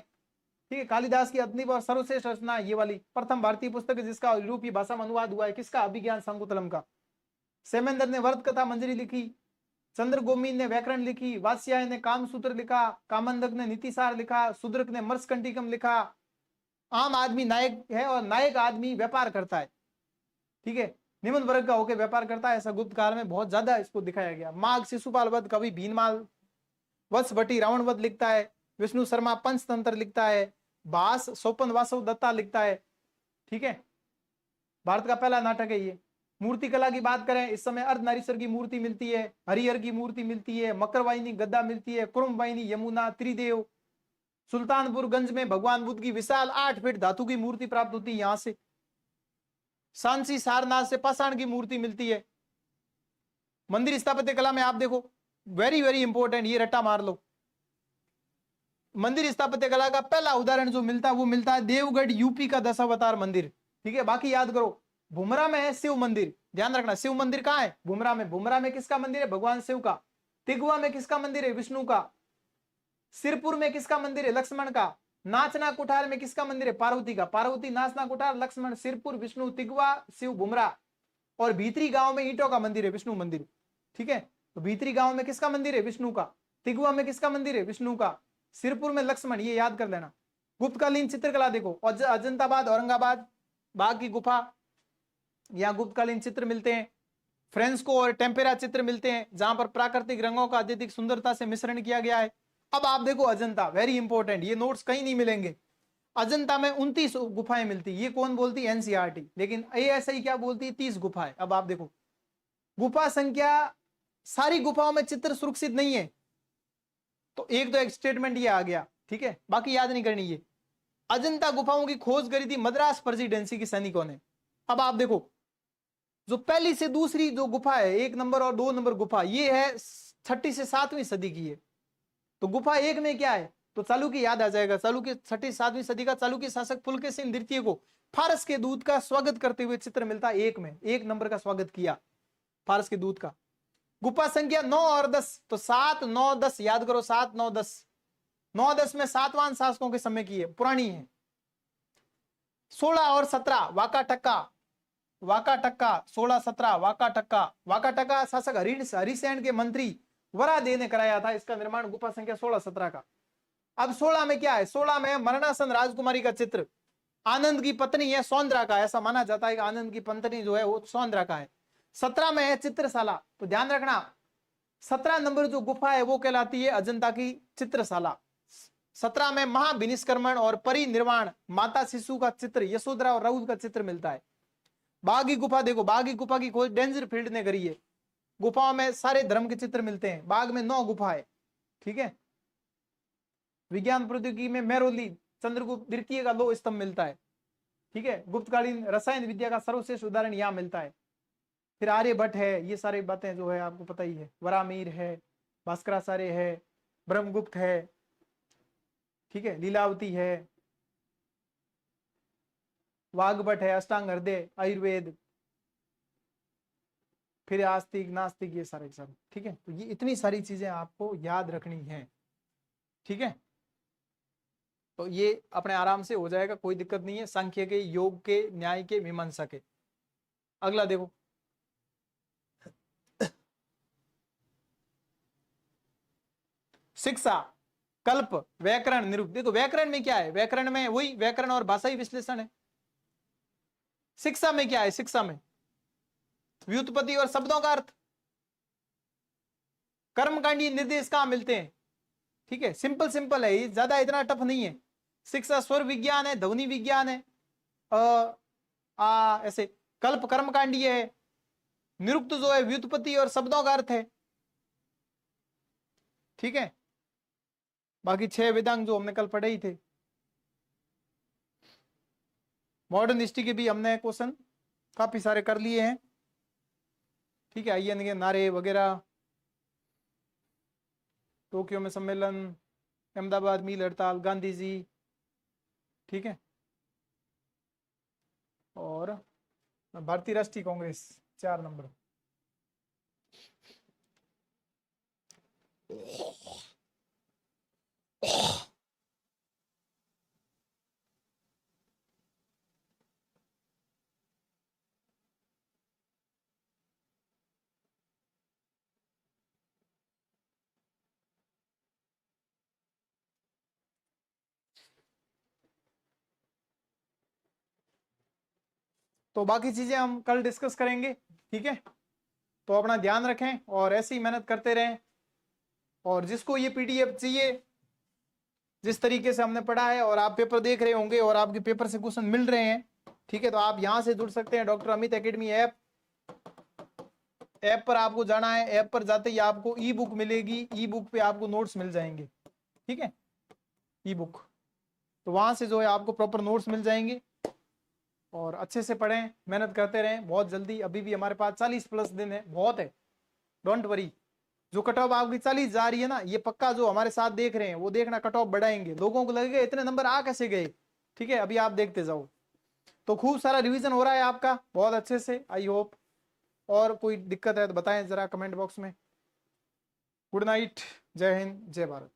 ठीक है, कालिदास की अग्नि और सर्वश्रेष्ठ रचना ये वाली, प्रथम भारतीय पुस्तक जिसका यूरोपीय भाषा में अनुवाद हुआ है, किसका? अभिज्ञान शाकुंतलम का। सेमेंदर ने वर्त कथा मंजरी लिखी, चंद्रगोमीन ने व्याकरण लिखी, वात्स्यायन ने कामसूत्र लिखा, कामंदक ने नीतिसार लिखा, शूद्रक ने मर्सकंटिकम लिखा। आम आदमी नायक है और नायक आदमी व्यापार करता है। ठीक है, निम्न वर्ग का होकर व्यापार करता है, ऐसा गुप्त काल में बहुत ज्यादा इसको दिखाया गया। माघ शिशुपाल वध, कवि भीनमाल वत्स भट्टी रावण वध लिखता है, विष्णु शर्मा पंचतंत्र लिखता है, भास सोपन वासव दत्ता लिखता है। ठीक है, भारत का पहला नाटक है ये। मूर्ति कला की बात करें, इस समय अर्धनारीश्वर की मूर्ति मिलती है, हरिहर की मूर्ति मिलती है, मकर वाहिनी गद्दा मिलती है, कुर्म वाहिनी यमुना, त्रिदेव। सुल्तानपुरगंज में भगवान बुद्ध की विशाल 8 फीट धातु की मूर्ति प्राप्त होती है यहां से। सांची सारनाथ से पाषाण की मूर्ति मिलती है। मंदिर स्थापत्य कला में आप देखो, वेरी वेरी इंपॉर्टेंट, ये रट्टा मार लो। मंदिर स्थापत्य कला का पहला उदाहरण जो मिलता है वो मिलता है देवगढ़ यूपी का दशावतार मंदिर। ठीक है, बाकी याद करो, भुमरा में है शिव मंदिर, ध्यान रखना, शिव मंदिर कहाँ है? भुमरा में। भुमरा में किसका मंदिर है? भगवान शिव का। तिगवा में किसका मंदिर है? विष्णु का। सिरपुर में किसका मंदिर है? लक्ष्मण का। नाचना कुठार में किसका मंदिर है? पार्वती का। पार्वती, नाचना कुठार, लक्ष्मण, सिरपुर, विष्णु, तिगवा, शिव, भुमरा। और भीतरी गांव में ईंटों का मंदिर है, विष्णु मंदिर। ठीक है, तो भीतरी गांव में किसका मंदिर है? विष्णु का। तिगवा में किसका मंदिर है? विष्णु का। सिरपुर में लक्ष्मण, ये याद कर लेना। गुप्तकालीन चित्रकला देखो, अजंताबाद, औरंगाबाद, बाघ की गुफा, यहाँ गुप्तकालीन चित्र मिलते हैं। फ्रेंस्को और टेम्पेरा चित्र मिलते हैं, जहां पर प्राकृतिक रंगों का अत्यधिक सुंदरता से मिश्रण किया गया है। अब आप देखो अजंता, वेरी इंपॉर्टेंट, ये नोट्स कहीं नहीं मिलेंगे। अजंता में 29 गुफाएं मिलती, ये कौन बोलती? एनसीईआरटी। लेकिन ASI क्या बोलती है? 30 गुफाएं। अब आप देखो, गुफा संख्या, सारी गुफाओं में चित्र सुरक्षित नहीं है, तो एक स्टेटमेंट ये आ गया। ठीक है, बाकी याद नहीं करनी ये। अजंता गुफाओं की खोज करी थी मद्रास प्रेसिडेंसी के सैनिकों ने। अब आप देखो, जो पहली से दूसरी जो गुफा है, 1 नंबर और 2 नंबर गुफा, ये है 6ठी से 7वीं सदी की है। तो गुफा 1 में क्या है? तो चालुक्य याद आ जाएगा। चालुक्य 6ठी 7वीं सदी का चालुक्य शासक पुलकेशिन द्वितीय को फारस के दूत का स्वागत करते हुए चित्र मिलता है 1 में, 1 नंबर का स्वागत किया फारस के दूत का। गुफा संख्या 9 और 10, तो 7, 9, 10 याद करो, 7, 9, 10। 9, 10 में सातवां शासकों के समय की है, पुरानी है। 16 और 17 वाका टक्का, वाका टक्का, 16, 17 वाका टक्का। वाका टक्का शासक हरिसेन के मंत्री वरादे ने कराया था इसका निर्माण, गुफा संख्या 16, 17 का। अब 16 में क्या है? 16 में मरणासन राजकुमारी का चित्र, आनंद की पत्नी है सौंदरा का, ऐसा माना जाता है कि आनंद की पत्नी जो है वो सौंदरा का है। 17 में है चित्रशाला। तो ध्यान रखना, 17 नंबर जो गुफा है वो कहलाती है अजंता की चित्रशाला। 17 में महाविनिष्क्रमण और परिनिर्वाण, माता शिशु का चित्र, यशोधरा और राउत का चित्र मिलता है। बाघ की गुफा देखो, बाघ की गुफा की खोज डेंजर फील्ड ने करी है। गुफाओं में सारे धर्म के चित्र मिलते हैं। बाघ में 9 गुफा है, ठीक है। विज्ञान प्रौद्योगिकी में मेरोली चंद्रगुप्त द्वितीय का लौह स्तंभ मिलता है, ठीक है। गुप्तकालीन रसायन विद्या का सर्वश्रेष्ठ उदाहरण यहां मिलता है। फिर आर्यभट्ट है, ये सारी बातें जो है आपको पता ही है। वरामीर है, भास्कराचार्य है, ब्रह्मगुप्त है, ठीक है, लीलावती है, वाग्भट है, अष्टांग हृदय, आयुर्वेद, फिर आस्तिक नास्तिक, ये सारे सब, ठीक है। तो ये इतनी सारी चीजें आपको याद रखनी है, ठीक है। तो ये अपने आराम से हो जाएगा, कोई दिक्कत नहीं है। सांख्य के, योग के, न्याय के, मीमांसा के। अगला देखो, शिक्षा, कल्प, व्याकरण, निरुक्त। देखो व्याकरण में क्या है, व्याकरण में वही व्याकरण और भाषाई विश्लेषण है। शिक्षा में क्या है, शिक्षा में व्युत्पत्ति और शब्दों का अर्थ। कर्मकांडी निर्देश कहां मिलते हैं, ठीक है। सिंपल सिंपल है ये, ज्यादा इतना टफ नहीं है। शिक्षा स्वर विज्ञान है, ध्वनि विज्ञान है, ऐसे। कल्प कर्मकांडीय है, निरुक्त जो है व्युत्पत्ति और शब्दों का अर्थ है, ठीक है। बाकी 6 वेदांग जो हमने कल पढ़े ही थे। मॉडर्न हिस्ट्री के भी हमने क्वेश्चन काफी सारे कर लिए हैं, ठीक है। आईएन के नारे वगैरह, टोक्यो में सम्मेलन, अहमदाबाद मील हड़ताल, गांधी जी, ठीक है, और भारतीय राष्ट्रीय कांग्रेस 4 नंबर। तो बाकी चीजें हम कल डिस्कस करेंगे, ठीक है। तो अपना ध्यान रखें और ऐसे ही मेहनत करते रहें। और जिसको ये पीडीएफ चाहिए, जिस तरीके से हमने पढ़ा है, और आप पेपर देख रहे होंगे और आपके पेपर से क्वेश्चन मिल रहे हैं, ठीक है, तो आप यहां से जुड़ सकते हैं। डॉक्टर अमित एकेडमी ऐप पर आपको जाना है। ऐप पर जाते ही आपको ई बुक मिलेगी, ई बुक पे आपको नोट्स मिल जाएंगे, ठीक है, ई बुक। तो वहां से जो है आपको प्रॉपर नोट्स मिल जाएंगे। और अच्छे से पढ़ें, मेहनत करते रहें। बहुत जल्दी, अभी भी हमारे पास 40+ दिन है, बहुत है, डोंट वरी। जो कट ऑफ आपकी 40 जा रही है ना, ये पक्का जो हमारे साथ देख रहे हैं वो देखना, कट ऑफ बढ़ाएंगे। लोगों को लगेगा इतने नंबर आ कैसे गए, ठीक है, अभी आप देखते जाओ। तो खूब सारा रिवीजन हो रहा है आपका, बहुत अच्छे से, आई होप। और कोई दिक्कत है तो बताएं जरा कमेंट बॉक्स में। गुड नाइट, जय हिंद, जय भारत।